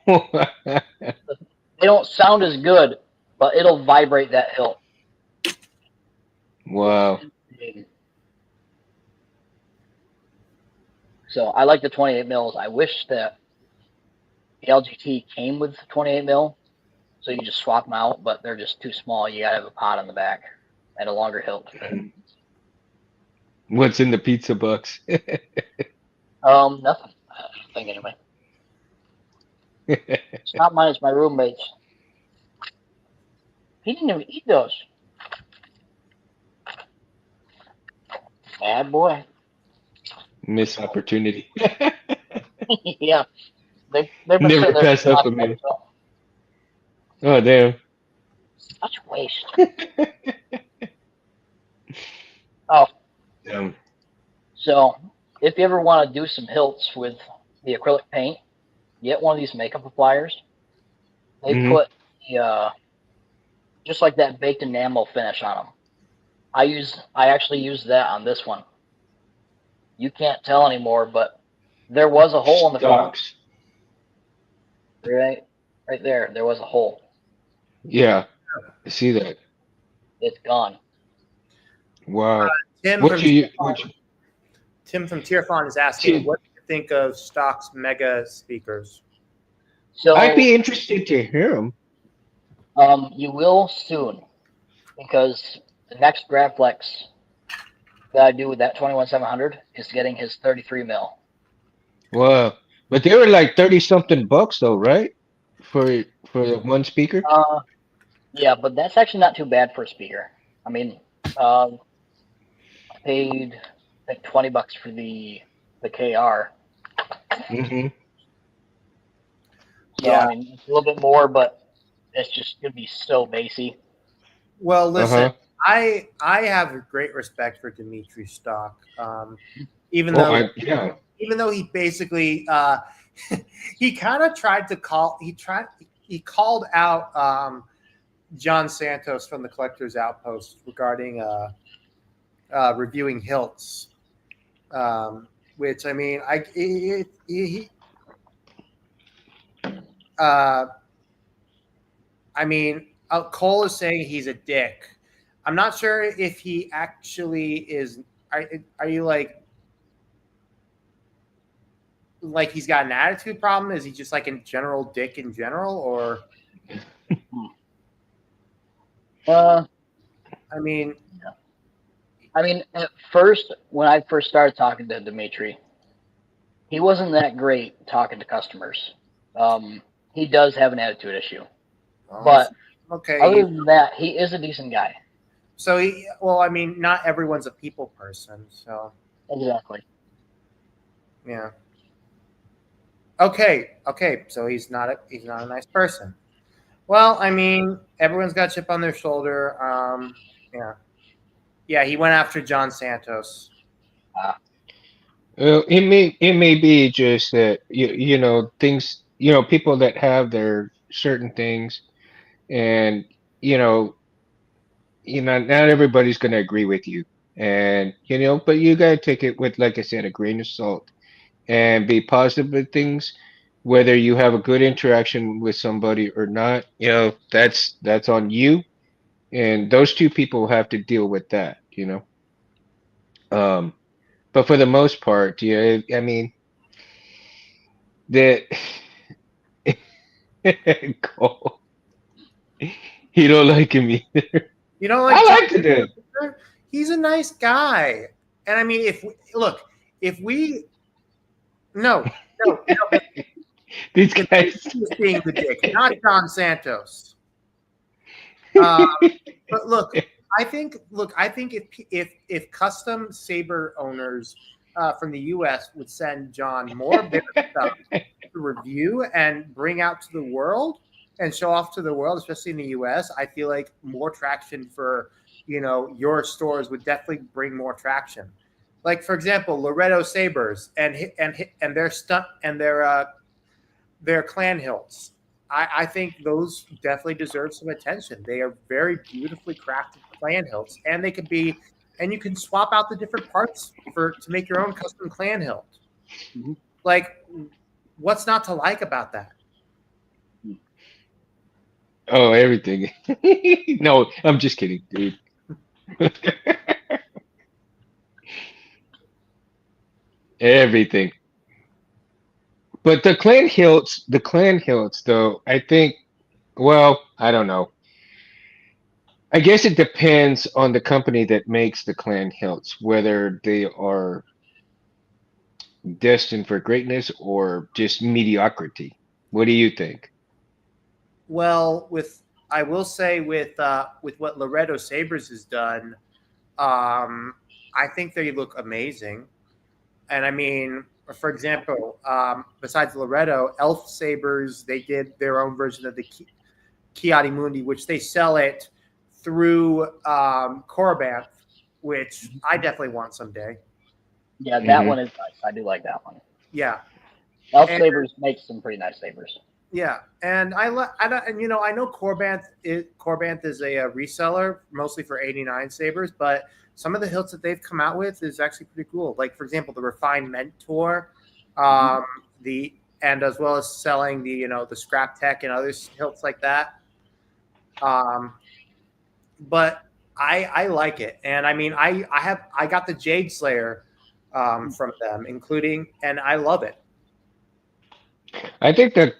They don't sound as good, but it'll vibrate that hilt. Wow. So I like the 28 mils. I wish that the LGT came with 28 mil, so you just swap them out, but they're just too small. You gotta have a pot on the back and a longer hilt. What's in the pizza box? Nothing. I don't think anyway. It's not mine. It's my roommate's. He didn't even eat those. Bad boy. Missed opportunity. Yeah, they've been Never sitting there pass for up 5 a minute. minutes. So Oh, damn. such waste. Oh, Damn. so if you ever want to do some hilts with the acrylic paint, get one of these makeup appliers. They Hmm. put the just like that baked enamel finish on them. I actually used that on this one. You can't tell anymore, but there was a hole in the front. Stocks. Right there. There was a hole. Yeah, I see that. It's gone. Wow. Tim What from you, what you, Tim from Tierfon is asking, see, what do you think of Stock's mega speakers? I'd So be interested to hear them. you will soon because the next Graflex that I do with that 21700 is getting his 33 mil. Wow. But they were like 30 something bucks though, right? For the one speaker? Uh, yeah, but that's actually not too bad for a speaker. I mean, I paid I think $20 for the KR. Hmm. So I Yeah. mean, it's a little bit more, but it's just gonna be so bassy. Well, listen, Uh-huh. I have a great respect for Dimitri Stock. Even Oh, though yeah. even though he basically he kind of tried to he called out John Santos from the Collector's Outpost regarding reviewing hilts, which I mean uh, I mean Cole is saying he's a dick. I'm not sure if he actually is. Are you like he's got an attitude problem? Is he just like a general dick in general, or Uh, I mean, I mean, at first, when I first started talking to Dimitri, he wasn't that great talking to customers. He does have an attitude issue, well, but okay. other than that, he is a decent guy. So well, I mean, not everyone's a people person, so Exactly. yeah. Okay. So he's not a nice person. Well, I mean, everyone's got a chip on their shoulder. Yeah, yeah. He went after John Santos. It may be just that things, people that have their certain things, and you know not everybody's going to agree with you, and but you got to take it with, like I said, a grain of salt, and be positive with things, whether you have a good interaction with somebody or not. That's on you, and those two people have to deal with that. um but for the most part, yeah, I mean that. Cole, you don't like him either. You know, like I John liked it. Santos, he's a nice guy, And I mean, if we no, no, These because guys. he was being the dick, not Don Santos. But I think if custom saber owners from the U.S. would send John more of their stuff to review and bring out to the world and show off to the world, especially in the U.S., I feel like more traction for your stores would definitely bring more traction. Like for example, Loretto Sabers and their stunt and their clan hilts. I think those definitely deserve some attention. They are very beautifully crafted clan hilts, and they could be, and you can swap out the different parts to make your own custom clan hilt. Mhm. Like, what's not to like about that? Oh, everything. No, I'm just kidding, dude. Everything. But the clan hilts, though, I think, well, I don't know. I guess it depends on the company that makes the clan hilts, whether they are destined for greatness or just mediocrity. What do you think? Well, I will say with what Loretto Sabers has done, I think they look amazing. And I mean, for example, besides Loretto, Elf Sabers, they did their own version of the Chiari Mundi, which they sell it through Korbanth, which I definitely want someday. Yeah, that Mhm. one is nice. I do like that one. Yeah, Elf and Sabers makes some pretty nice sabers. yeah, and I know Korbanth is a reseller mostly for 89 sabers, but some of the hilts that they've come out with is actually pretty cool. Like for example, the Refined Mentor, the and as well as selling the Scrap Tech and other hilts like that. Um, but I like it, and I mean I got the Jade Slayer from them, and I love it. I think that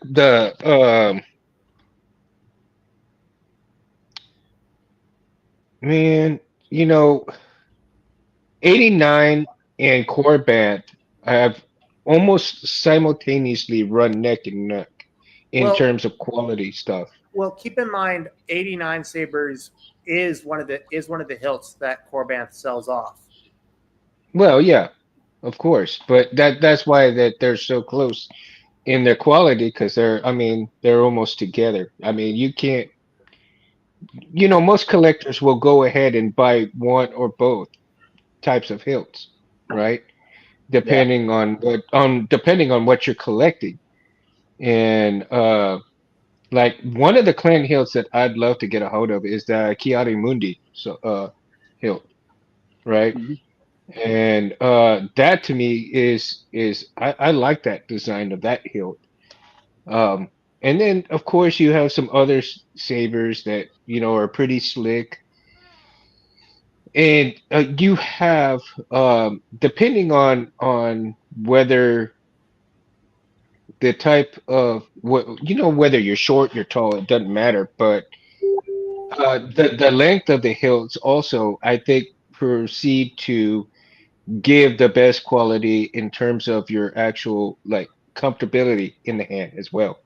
man, you know, 89 and Core Band have almost simultaneously run neck and neck in Well, terms of quality stuff. keep in mind, 89 Sabers is one of the hilts that Corbanth sells off. Well, yeah, of course, but that's why that they're so close in their quality because I mean, they're almost together. I mean, you can't, most collectors will go ahead and buy one or both types of hilts, right? Yeah. Depending on what you're collecting. And like one of the clan hilts that I'd love to get a hold of is the Chiari Mundi hilt, right? Hmm. And that to me is I like that design of that hilt. Um, and then of course you have some other sabers that are pretty slick, and you have depending on whether the type of whether you're short, you're tall, it doesn't matter, but the length of the hilts also I think proceed to give the best quality in terms of your actual like comfortability in the hand as well.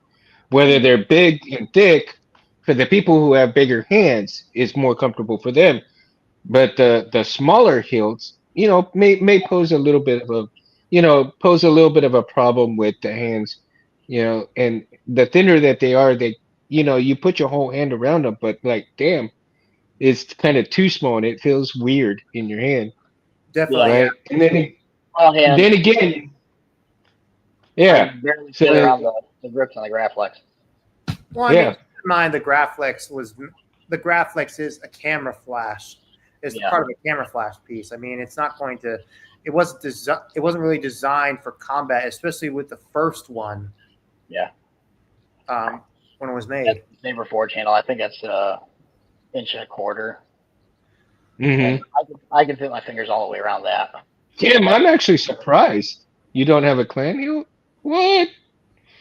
Whether they're big and thick, for the people who have bigger hands, is more comfortable for them. But the smaller hilts, may pose a little bit of a problem with the hands, and the thinner that they are, you put your whole hand around them, but like, damn, it's kind of too small and it feels weird in your hand, Yeah. Definitely, yeah. right? And Small hands. then again, I yeah. can barely So fit around the grips on the Graflex. Well, I mean, yeah, keep in mind the Graflex is a camera flash. It's Yeah. part of a camera flash piece. I mean, it's not going to. It wasn't really designed for combat, especially with the first one. Yeah. When it was That's made. the Saber 4 channel. I think that's inch and a quarter. hmm And I can fit my fingers all the way around that. Damn, I'm actually surprised you don't have a clan hilt. What?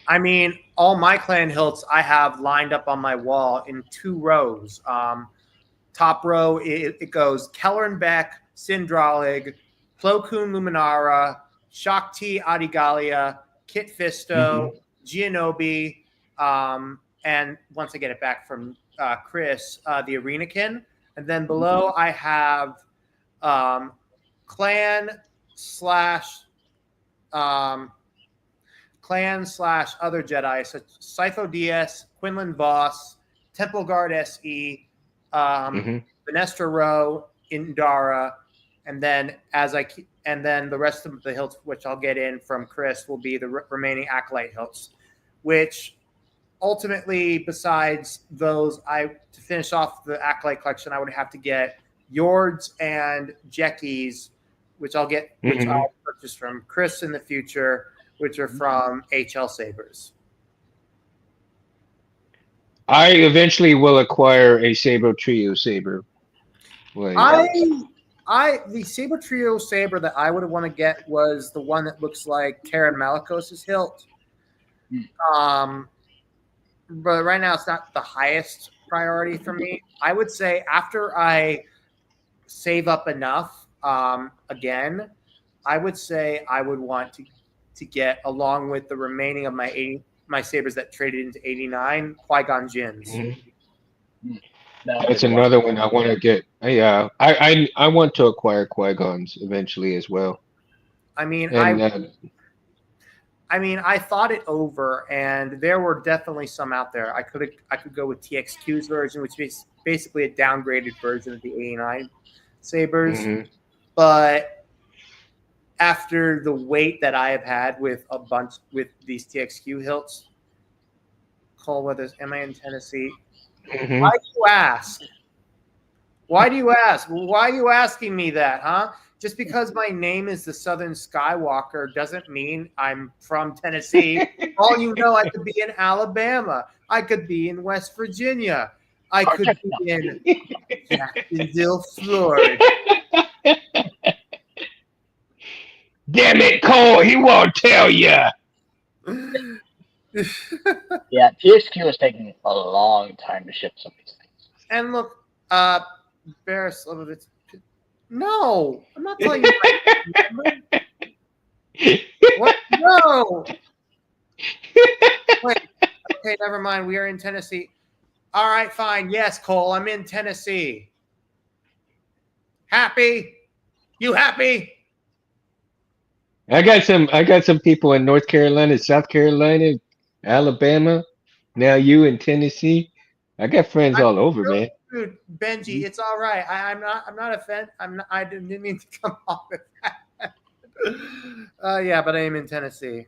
I mean, all my clan hilts I have lined up on my wall in 2 rows. Top row, it goes Kellerenbeck, Sindralig, Plo Koon Luminara, Shakti Adigalia, Kit Fisto, Gianobi, and once I get it back from Chris, the Arenakin. And then below I have clan slash other Jedi, such Sifo Dyas, Quinlan Voss, Temple Guard SE, Venestra Rowe, Indara, and then the rest of the hilts, which I'll get in from Chris, will be the remaining Acolyte hilts, which ultimately, besides those, to finish off the Acolyte collection, I would have to get Yord's and Jecky's, which I'll purchase from Chris in the future, which are from HL Sabers. I eventually will acquire a Saber Trio Saber. The Saber Trio Saber that I would want to get was the one that looks like Karen Malikos' hilt. But right now it's not the highest priority for me. I would say after I save up enough, again, I would say I would want to get, along with the remaining of my sabers that traded into 89, Qui-Gon Jinns. That's another one I want to get. Yeah, I want to acquire Qui-Gons eventually as well. I mean, and, I thought it over, and there were definitely some out there. I could go with TXQ's version, which is basically a downgraded version of the 89 sabers. But after the wait that I have had with these TXQ hilts, Cole, am I in Tennessee? Why do you ask? Why do you ask? Why are you asking me that, huh? Just because my name is the Southern Skywalker doesn't mean I'm from Tennessee. All you know, I could be in Alabama. I could be in West Virginia. I could be in Jacksonville, Florida. Damn it, Cole! He won't tell you. Yeah, TXQ is taking a long time to ship some of these things. And look, Barris, no, I'm not telling you. What? No. Wait. Okay, never mind. We are in Tennessee. All right, fine. Yes, Cole, I'm in Tennessee. Happy? You happy? I got some people in North Carolina, South Carolina, Alabama. Now you in Tennessee. I got friends all over, man. Dude, Benji, it's all right. I'm not offended. I didn't mean to come off with that. Yeah, but I am in Tennessee.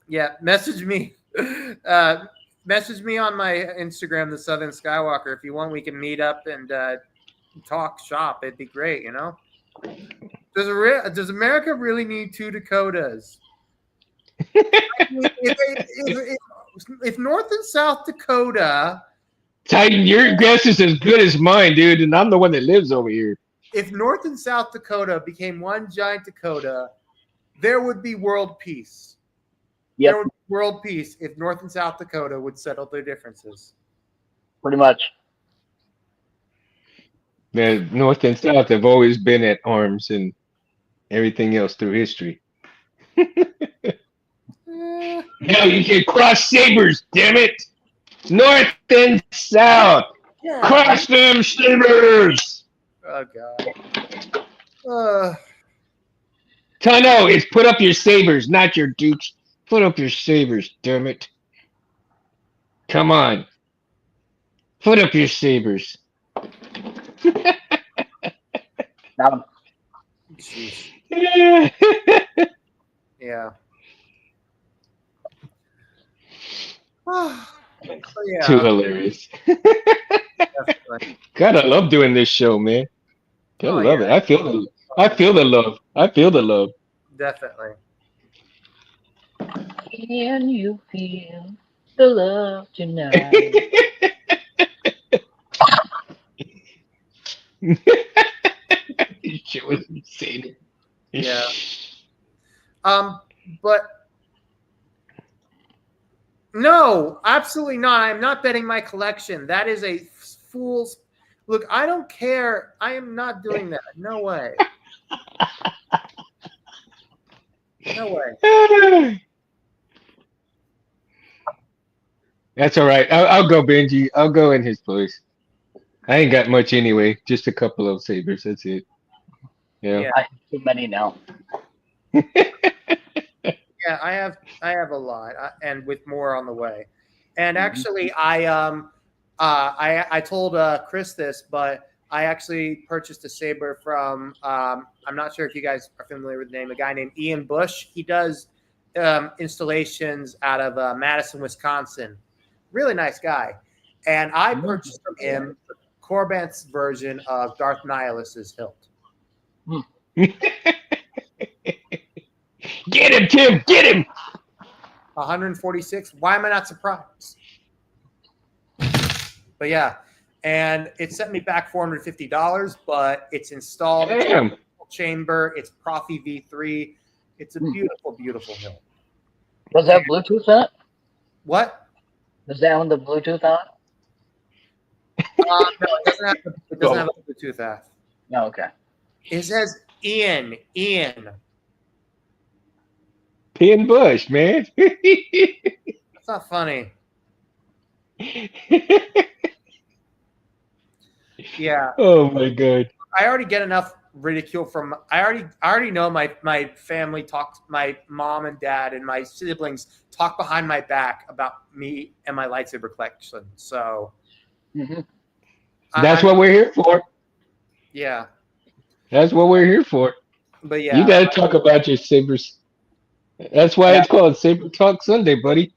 Yeah, message me. Message me on my Instagram, the Southern Skywalker. If you want, we can meet up and talk shop. It'd be great, you know. Does America really need two Dakotas? If North and South Dakota, Titan, your guess is as good as mine, dude, and I'm the one that lives over here. If North and South Dakota became one giant Dakota, there would be world peace. Yep. There would be world peace if North and South Dakota would settle their differences. Pretty much. Man, North and South have always been at arms and everything else through history. Now you can cross sabers, damn it! North and South! Yeah. Cross them sabers! Oh, God. Tano, it's put up your sabers, not your dukes. Put up your sabers, damn it. Come on. Put up your sabers. Jeez. Yeah. Yeah. Too hilarious. Definitely. God, I love doing this show, man. Gotta love it. I feel the love. I feel the love. Definitely. Can you feel the love tonight? Shit was insane. Yeah. But no, absolutely not. I'm not betting my collection. That is a fool's. Look, I don't care. I am not doing that. No way. No way. That's all right. I'll go Benji. I'll go in his place. I ain't got much anyway. Just a couple of sabers. That's it. Yeah. Yeah. I have too many now. Yeah, I have a lot, and with more on the way. And Mhm. actually, I told Chris this, but I actually purchased a saber from I'm not sure if you guys are familiar with the name, a guy named Ian Bush. He does installations out of Madison, Wisconsin. Really nice guy, and I purchased from him Corbin's version of Darth Nihilus's hilt. Get him, Tim. Get him. 146. Why am I not surprised? But yeah, and it sent me back $450, but it's installed. It's Damn. a chamber. It's Profi V3. It's a beautiful, beautiful hill. Does it have Bluetooth in it? What? Does that have the Bluetooth on it? No, it doesn't have. It doesn't have a Bluetooth app. No, okay. It says Ian. Pin Bush, man. That's not funny. Yeah, Oh my god. I already get enough ridicule from. I already know my family talks. My mom and dad and my siblings talk behind my back about me and my lightsaber collection. So Mhm. That's what we're here for. Yeah, That's what we're here for. but You yeah, got to talk about your sabers. That's why it's called Saber Talk Sunday, buddy.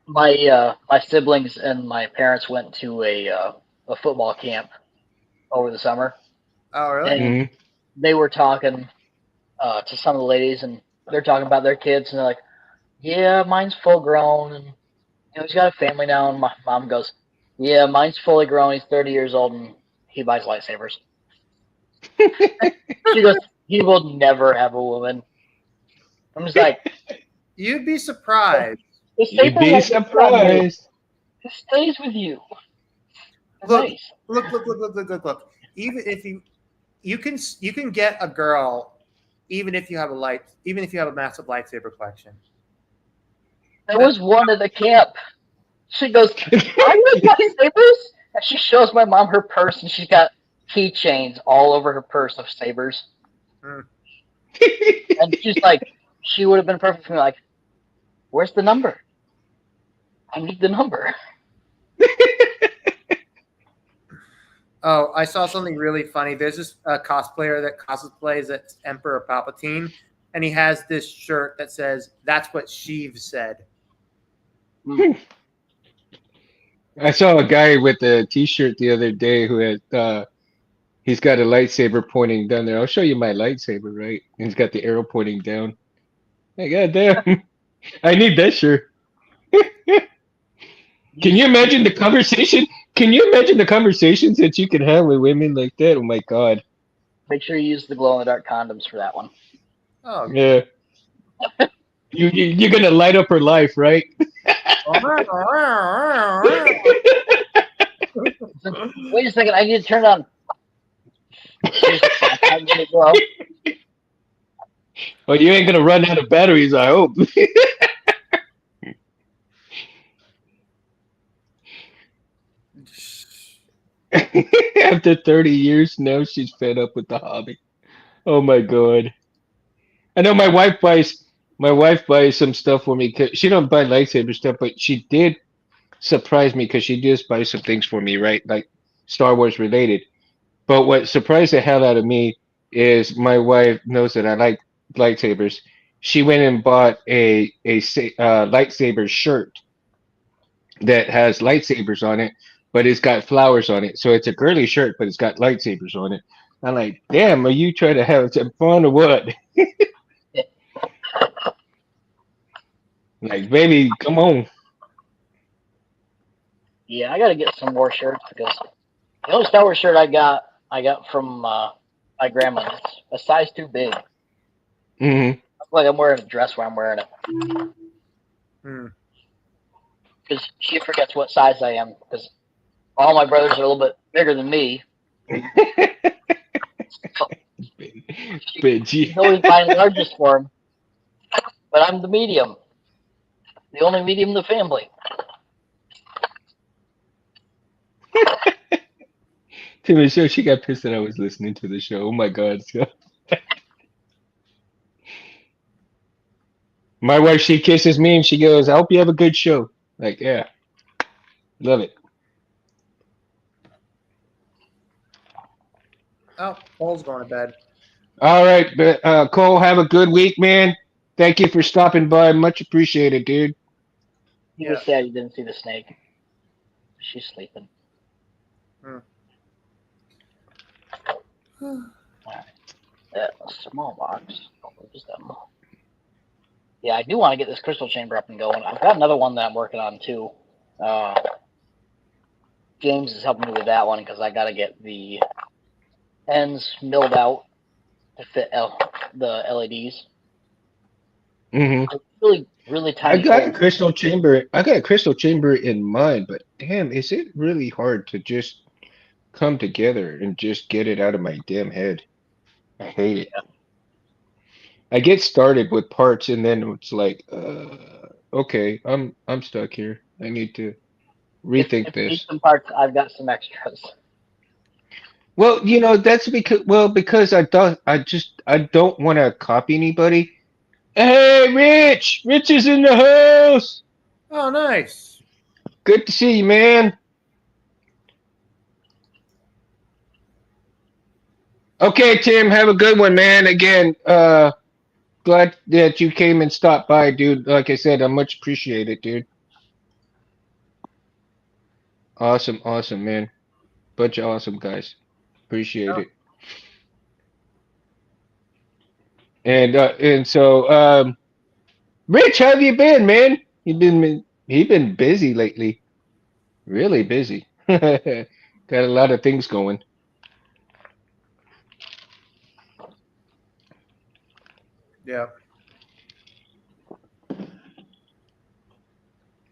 My siblings and my parents went to a football camp over the summer, oh really? and they were talking to some of the ladies, and they're talking about their kids, and they're like, "Yeah, mine's full grown, and he's got a family now." And my mom goes, "Yeah, mine's fully grown. He's 30 years old, and he buys lightsabers." She goes, "He will never have a woman." I'm just like, You'd be surprised. the You'd saber be won't get done, surprised. it stays with you. It's Look, nice. look. Even if you can get a girl, even if you have a massive lightsaber collection. There was one at the camp. She goes, "I like lightsabers," and she shows my mom her purse, and she's got keychains all over her purse of sabers. And she's like, she would have been perfect for me. Like, where's the number? I need the number. Oh, I saw something really funny. There's this cosplayer that cosplays as Emperor Palpatine, and he has this shirt that says, "That's what Sheev said." I saw a guy with a T-shirt the other day who had he's got a lightsaber pointing down there. I'll show you my lightsaber, right? And he's got the arrow pointing down. Hey, goddamn! I need that shirt. Can you imagine the conversation? Can you imagine the conversations that you could have with women like that? Oh my god! Make sure you use the glow in the dark condoms for that one. Oh, Yeah, you're gonna light up her life, right? Wait a second, I need to turn it on. Here's the 5-minute glow. Well, you ain't gonna run out of batteries, I hope. After 30 years, now she's fed up with the hobby. Oh my god! I know my wife buys some stuff for me. 'Cause she don't buy lightsaber stuff, but she did surprise me because she just buys some things for me, right? Like Star Wars related. But what surprised the hell out of me is my wife knows that I like lightsabers. She went and bought a lightsaber shirt that has lightsabers on it, but it's got flowers on it. So it's a girly shirt, but it's got lightsabers on it. I'm like, damn, are you trying to have some fun or what? Like, baby, come on. Yeah, I gotta get some more shirts because the only Star Wars shirt I got from my grandma. It's a size too big. Hmm. It's like I'm wearing a dress when I'm wearing it. Hmm. Because she forgets what size I am because All my brothers are a little bit bigger than me. So Benji. she's always buying the largest for him, but I'm the medium, the only medium in the family. To the show, she got pissed that I was listening to the show. Oh my God. My wife, she kisses me and she goes, I hope you have a good show. Like, yeah, love it. Oh, Paul's going to bed. All right, Cole, have a good week, man. Thank you for stopping by. Much appreciated, dude. He Yeah. was sad he didn't see the snake. She's sleeping. Hmm. That small box. What is that? Yeah, I do want to get this crystal chamber up and going. I've got another one that I'm working on too. James is helping me with that one because I got to get the ends milled out to fit the LEDs. Mm-hmm. Really, really I tiny got a holes. crystal chamber. I got a crystal chamber in mind, but damn, is it really hard to just come together and just get it out of my damn head? I hate it. I get started with parts and then it's like, okay, I'm stuck here. I need to rethink If you need this. some parts, I've got some extras. Well, that's because I don't want to copy anybody. Hey, Rich! Rich is in the house. Oh, nice. Good to see you, man. Okay, Tim, have a good one, man. Again, glad that you came and stopped by, dude. Like I said, I much appreciate it, dude. Awesome, awesome, man. Bunch of awesome guys. Appreciate Oh, it. And so, Rich, how have you been, man? He been busy lately. Really busy. Got a lot of things going. yeah.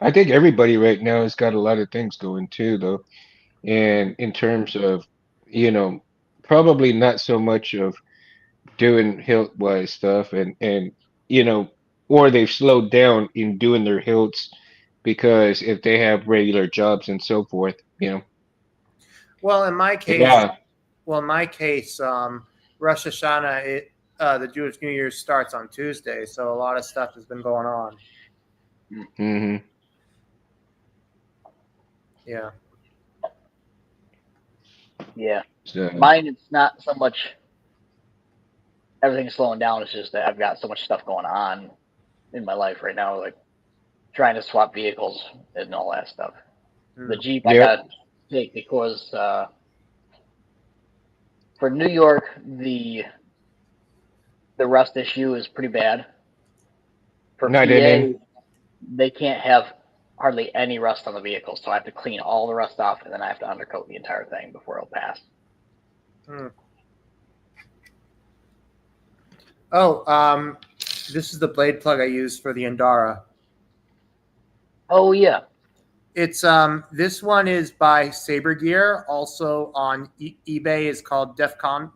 I think everybody right now has got a lot of things going too, though. And in terms of, you know, probably not so much of doing hilt wise stuff and or they've slowed down in doing their hilts because if they have regular jobs and so forth, Well, in my case, yeah. Rosh Hashanah, the Jewish New Year starts on Tuesday, so a lot of stuff has been going on. Hmm. Yeah. Yeah. So, Mine, it's not so much everything's slowing down. It's just that I've got so much stuff going on in my life right now, like trying to swap vehicles and all that stuff. The Hmm. Jeep I yep. got to take because for New York, the rust issue is pretty bad. For Night in. PA, they can't have hardly any rust on the vehicle, so I have to clean all the rust off, and then I have to undercoat the entire thing before it'll pass. Hmm. Oh, this is the blade plug I use for the Endara. Oh yeah. It's this one is by Saber Gear. Also on eBay is called Defcon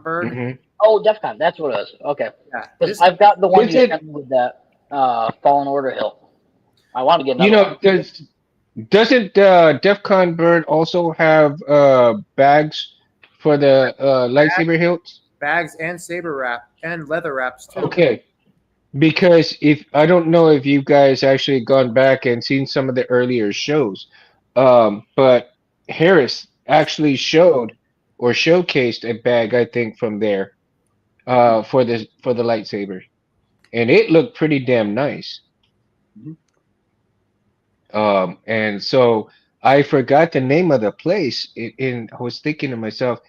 Bird. Hmm. Oh, DEFCON. That's what it is. Okay. Yeah, Because I've got the one Is you it, sent me with that Fallen Order hilt. I want to get you another one. know, doesn't DEFCON Bird also have bags for the lightsaber hilts? bags and saber wrap and leather wraps too. Okay. Because if I don't know if you guys actually gone back and seen some of the earlier shows, but Harris actually showed or showcased a bag, I think, from there, for the lightsaber, and it looked pretty damn nice. Mhm. And so I forgot the name of the place, and I was thinking to myself,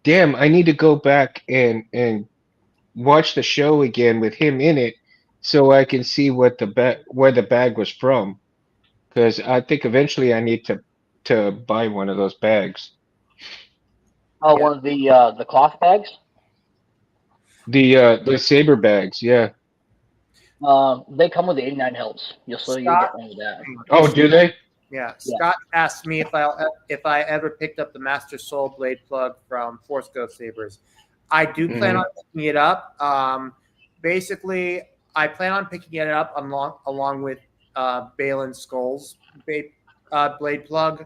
damn, I need to go back and watch the show again with him in it so I can see where the bag was from. Because I think eventually I need to buy one of those bags. Oh, Yeah. one of the cloth bags. The saber bags, yeah. They come with the 89 hilts. You'll Scott, get one of that. Oh, do they? Yeah, Yeah. Scott asked me if I ever picked up the Master Soul blade plug from Force Ghost Sabers. I do plan on picking it up. Basically, I plan on picking it up along with Balin Skull's blade plug,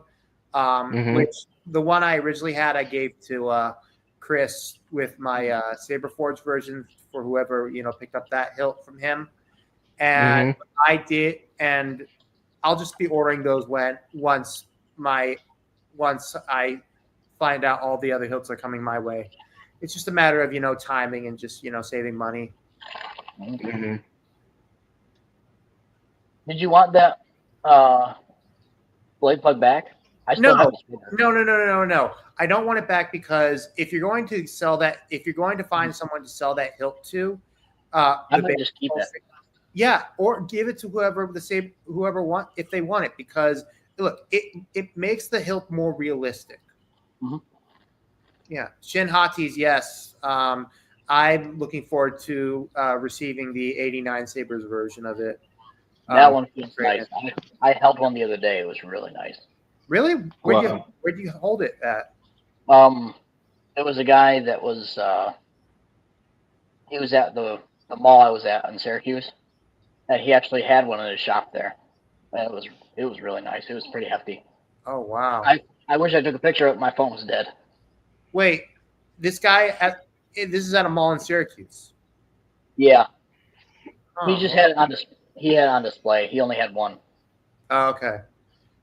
Mm-hmm. which the one I originally had I gave to Chris with my Saberforge version for whoever picked up that hilt from him, and Mm-hmm. I did, and I'll just be ordering those once I find out all the other hilts are coming my way. It's just a matter of timing and just saving money. Mm-hmm. Did you want that blade plug back? I still have No, the speaker. no. I don't want it back because if you're going to sell that, if you're going to find someone to sell that hilt to, I the might just keep it. yeah, or give it to whoever want if they want it, because look, it makes the hilt more realistic. Mhm. Yeah, Shin Hati's, yes. I'm looking forward to receiving the '89 Sabers version of it. That one feels great. nice. I held one the other day. It was really nice. Really? Wow. Where'd you hold it at? It was a guy that was he was at the mall I was at in Syracuse, and he actually had one in his shop there. And it was really nice. It was pretty hefty. Oh wow! I wish I took a picture of it. My phone was dead. Wait, this is at a mall in Syracuse. Yeah, he Oh, just had it on he had it on display. He only had one. oh, okay.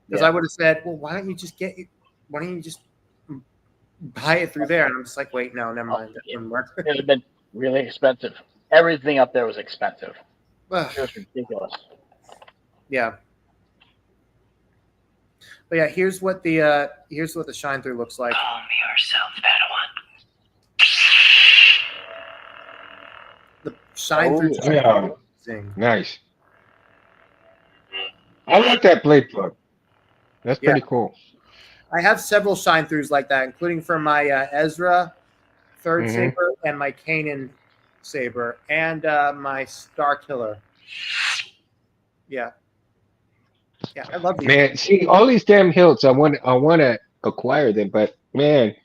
Because Yeah. I would have said, well, why don't you just buy it through there? And I'm just like, wait, no, never mind. That wouldn't work. It would have been really expensive. Everything up there was expensive. It was ridiculous. Yeah. But yeah, here's what the shine through looks like. Calm yourself, Padawan. The shine through. Oh, yeah. Thing. Nice. I like that blade plug. That's Yeah. pretty cool. I have several shine throughs like that, including for my Ezra third Mhm. saber and my Kanan saber and my Star Killer. Yeah. Yeah, I love these. Man, see all these damn hilts. I want to acquire them, but man,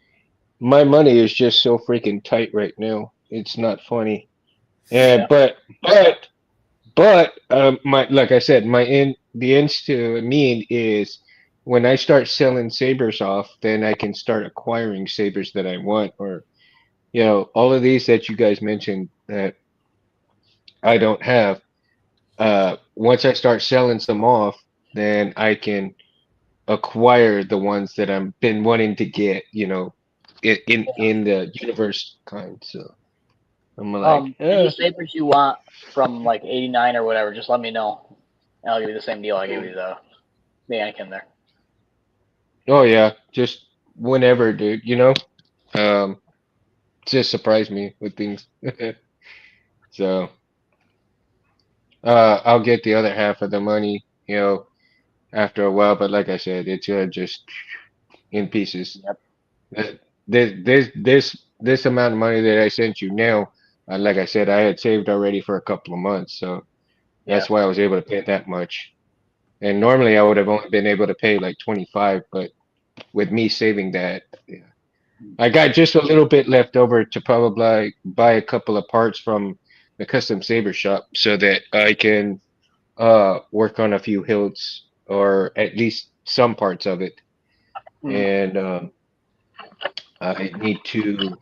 my money is just so freaking tight right now. It's not funny. Yeah, but my like I said, the ends to mean is when I start selling sabers off, then I can start acquiring sabers that I want, or all of these that you guys mentioned that I don't have. Once I start selling some off, then I can acquire the ones that I've been wanting to get, in the universe kind. So I'm like, Any sabers you want from like '89 or whatever, just let me know. And I'll give you the same deal I gave you the Anakin there. oh yeah, just whenever, dude. Just surprise me with things. So I'll get the other half of the money, after a while. But like I said, it's just in pieces. Yep. This amount of money that I sent you now, like I said, I had saved already for a couple of months, so Yeah. that's why I was able to pay that much. And normally I would have only been able to pay like 25, but with me saving that, yeah. I got just a little bit left over to probably buy a couple of parts from the custom saber shop so that I can work on a few hilts or at least some parts of it. And I need to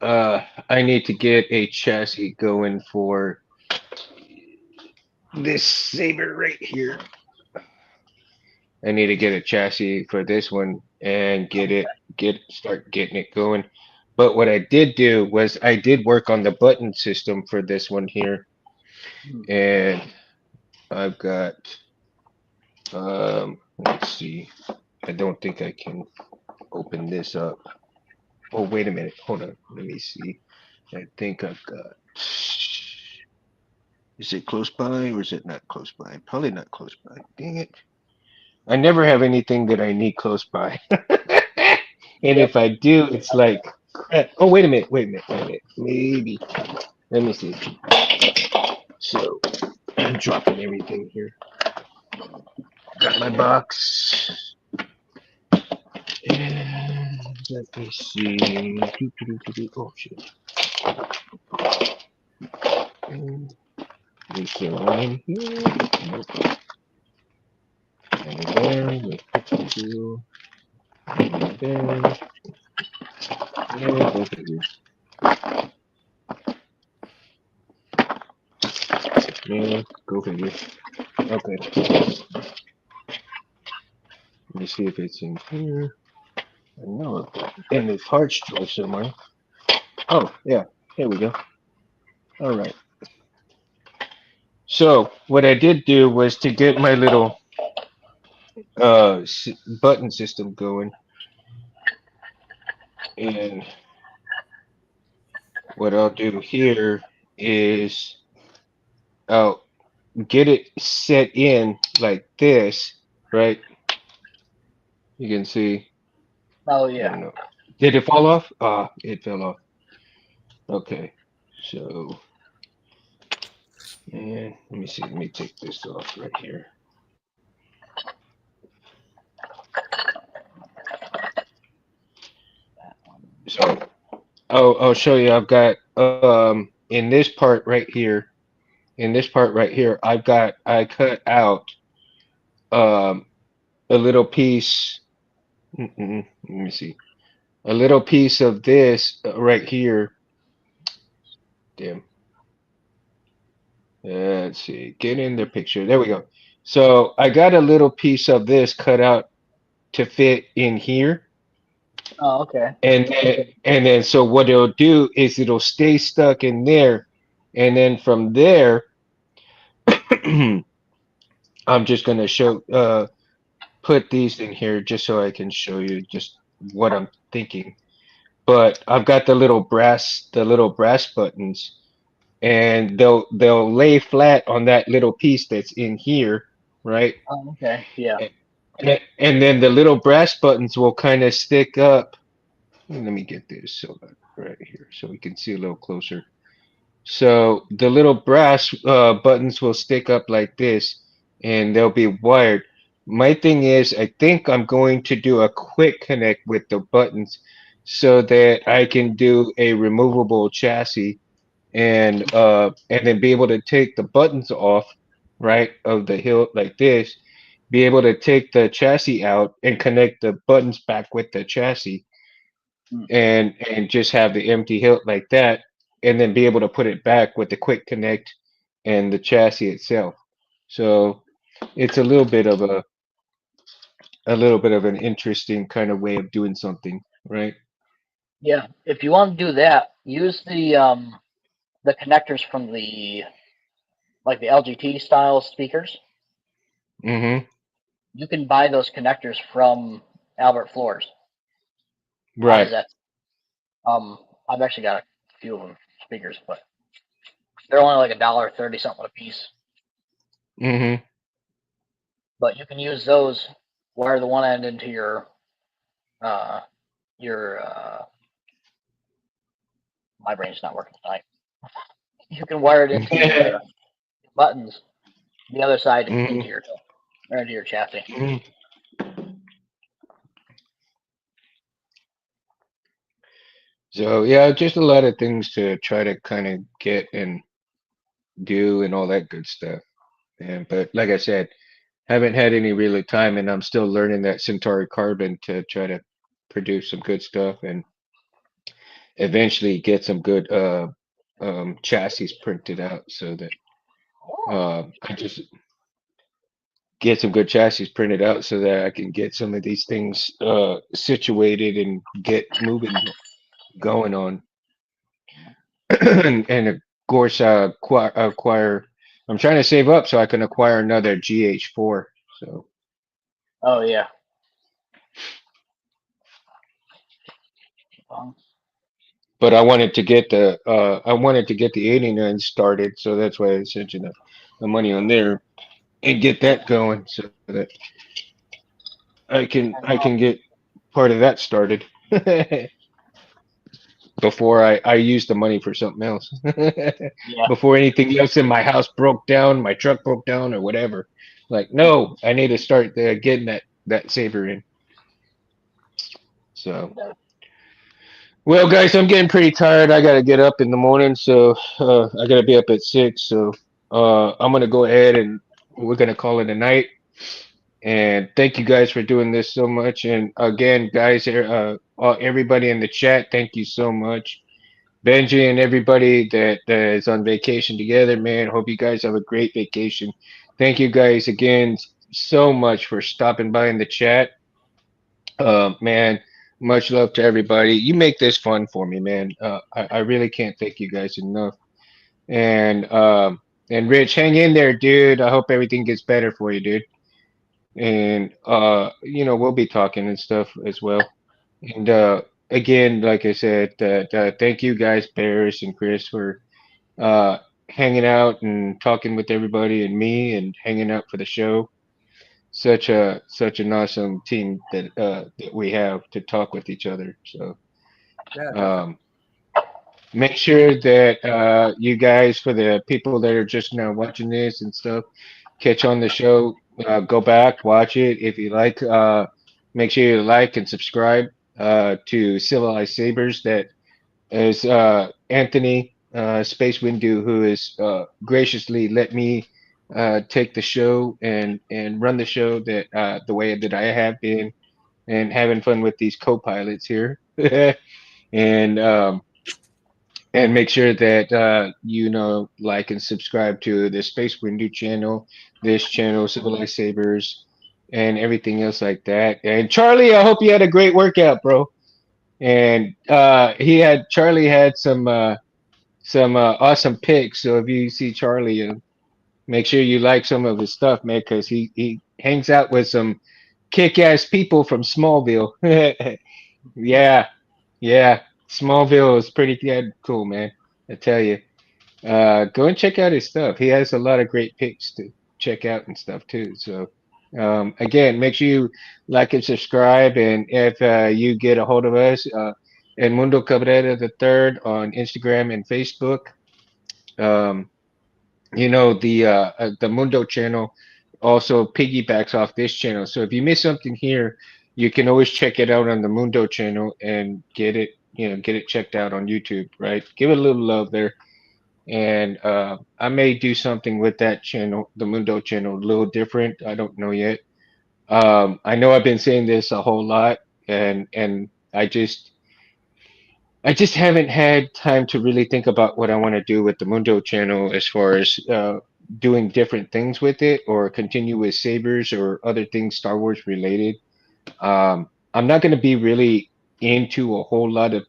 I need to get a chassis going for this saber right here. I need to get a chassis for this one and start getting it going. But what I did do was I did work on the button system for this one here. And I've got let's see. I don't think I can open this up. Oh, wait a minute. Hold on. Let me see. I think I've got. Is it close by or is it not close by? Probably not close by. Dang it. I never have anything that I need close by. And if I do, it's like crap. Oh, wait a minute. Maybe. Let me see. So I'm dropping everything here. Got my box. And let me see. Oh shit. Is there one in here? Nope. And there. Let's put the two. And there. Yeah, go figure. Yeah, go figure. Okay. Let me see if it's in here. I know it. In this hard drawer somewhere. Oh, yeah. Here we go. All right. So what I did do was to get my little button system going, and what I'll do here is I'll get it set in like this, right? You can see. Oh I yeah. don't know. Did it fall off? Ah, it fell off. Okay. So, and let me see. Let me take this off right here. So I'll show you. I've got in this part right here. In this part right here, I cut out um a little piece. Let me see. A little piece of this right here. Damn. Let's see. Get in the picture. There we go. So I got a little piece of this cut out to fit in here. Oh, okay. And then so what it'll do is it'll stay stuck in there. And then from there, I'm just gonna put these in here just so I can show you just what I'm thinking. But I've got the little brass buttons, and they'll lay flat on that little piece that's in here, right? Oh, okay. Yeah. And then the little brass buttons will kind of stick up. Let me get this so right here so we can see a little closer. So the little brass buttons will stick up like this, and they'll be wired. My thing is, I think I'm going to do a quick connect with the buttons so that I can do a removable chassis and then be able to take the buttons off, right, of the hilt like this, be able to take the chassis out and connect the buttons back with the chassis Mm. and just have the empty hilt like that, and then be able to put it back with the quick connect and the chassis itself. So it's a little bit of an interesting kind of way of doing something, right? Yeah. If you want to do that, use the connectors from the like the LGT style speakers. Mm-hmm. You can buy those connectors from Albert Floors. How does Right. that? I've actually got a few of them speakers, but they're only like $1.30 something a piece. Mm-hmm. But you can use those. Wire the one end into uh your my brain's not working tonight. You can wire it into your buttons. The other side into Mm-hmm. your or into your chassis. So yeah, just a lot of things to try to kind of get and do and all that good stuff. And but like I said, haven't had any really time, and I'm still learning that Centauri carbon to try to produce some good stuff and eventually get some good chassis printed out so that I just get some good chassis printed out so that I can get some of these things situated and get moving going on. And of course, acquire. I'm trying to save up so I can acquire another GH4. So, Oh yeah. Um, but I wanted to get the 89 started, so that's why I sent you the money on there and get that going so that I can get part of that started before I use the money for something else. yeah. Before anything else in my house broke down, my truck broke down, or whatever. like, no, I need to start getting that saber in. So, well, guys, I'm getting pretty tired. I gotta get up in the morning, so I gotta be up at 6. So, I'm gonna go ahead and we're gonna call it a night. And thank you guys for doing this so much. And again, guys, everybody in the chat, thank you so much. Benji and everybody that is on vacation together, man. Hope you guys have a great vacation. Thank you guys again so much for stopping by in the chat. Man, much love to everybody. You make this fun for me, man. I really can't thank you guys enough. And and Rich, hang in there, dude. I hope everything gets better for you, dude. And we'll be talking and stuff as well. And again, like I said, thank you guys, Paris and Chris, for uh, hanging out and talking with everybody and me and hanging out for the show. Such an awesome team that we have to talk with each other. So Yeah, definitely. um, make sure that you guys, for the people that are just now watching this and stuff, catch on the show. Go back, watch it if you like. Make sure you like and subscribe to Civilized Sabers. That is Anthony Space Windu, who has graciously let me take the show and run the show that the way that I have been, and having fun with these co-pilots here. and and make sure that like and subscribe to the Space Windu channel, this channel, Civilized Sabers, and everything else like that. And Charlie, I hope you had a great workout, bro. And Charlie had some awesome picks. So if you see Charlie, make sure you like some of his stuff, man, because he hangs out with some kick-ass people from Smallville. Yeah, yeah. Smallville is pretty cool, man. I tell you. Go and check out his stuff. He has a lot of great picks to check out and stuff too. So, again, make sure you like and subscribe. And if you get a hold of us, El Mundo Cabrera the Third on Instagram and Facebook. Um, the Mundo channel also piggybacks off this channel. So if you miss something here, you can always check it out on the Mundo channel and get it checked out on YouTube, right? Give it a little love there. And I may do something with that channel, the Mundo channel, a little different. I don't know yet. I know I've been saying this a whole lot, and I just haven't had time to really think about what I want to do with the Mundo channel as far as doing different things with it or continue with Sabers or other things Star Wars related. I'm not going to be really into a whole lot of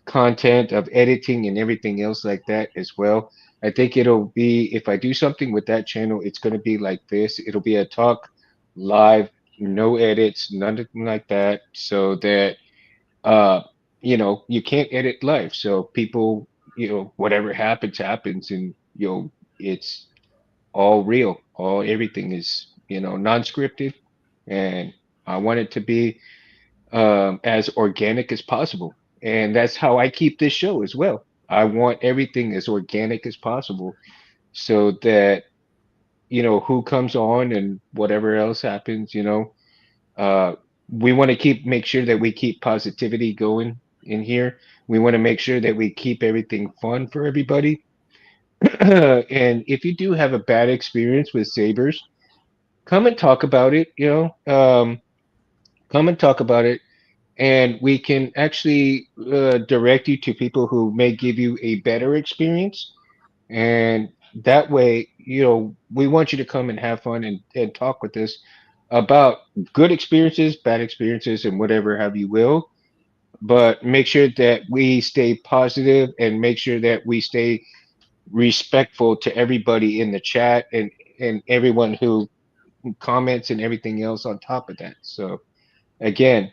content of editing and everything else like that as well. I think it'll be, if I do something with that channel, it's going to be like this. It'll be a talk live, no edits, nothing like that, so that uh you can't edit live. So people, whatever happens, happens, and it's all real. All everything is, non-scripted, and I want it to be as organic as possible. And that's how I keep this show as well. I want everything as organic as possible so that, who comes on and whatever else happens, uh, we want to make sure that we keep positivity going in here. We want to make sure that we keep everything fun for everybody. And if you do have a bad experience with Sabers, come and talk about it, come and talk about it, and we can actually direct you to people who may give you a better experience. And that way, we want you to come and have fun and talk with us about good experiences, bad experiences, and whatever have you will. But make sure that we stay positive and make sure that we stay respectful to everybody in the chat and everyone who comments and everything else on top of that. So again,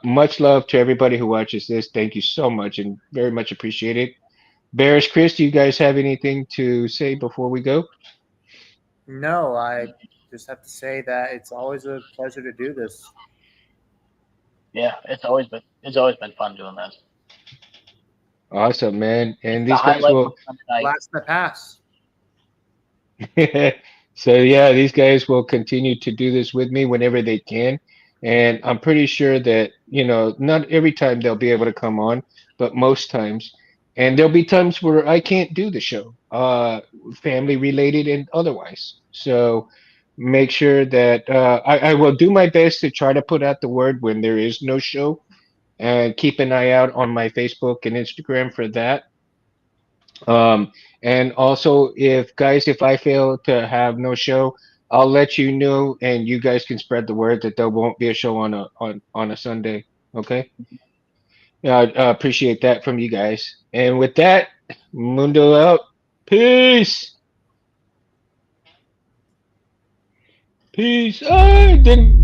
much love to everybody who watches this. Thank you so much and very much appreciate it. Bears, Chris, do you guys have anything to say before we go? No, I just have to say that it's always a pleasure to do this. Yeah, it's always been fun doing this. Awesome, man. It's And the these guys highlight will of Sunday night. Blast in the past. So yeah, these guys will continue to do this with me whenever they can. And I'm pretty sure that, not every time they'll be able to come on, but most times. And there'll be times where I can't do the show, family related and otherwise. So make sure that I will do my best to try to put out the word when there is no show, and keep an eye out on my Facebook and Instagram for that. Um, and also, if I fail to have no show, I'll let you know, and you guys can spread the word that there won't be a show on a Sunday. Okay? Yeah, I appreciate that from you guys. And with that, Mundo out. Peace. Peace. I didn't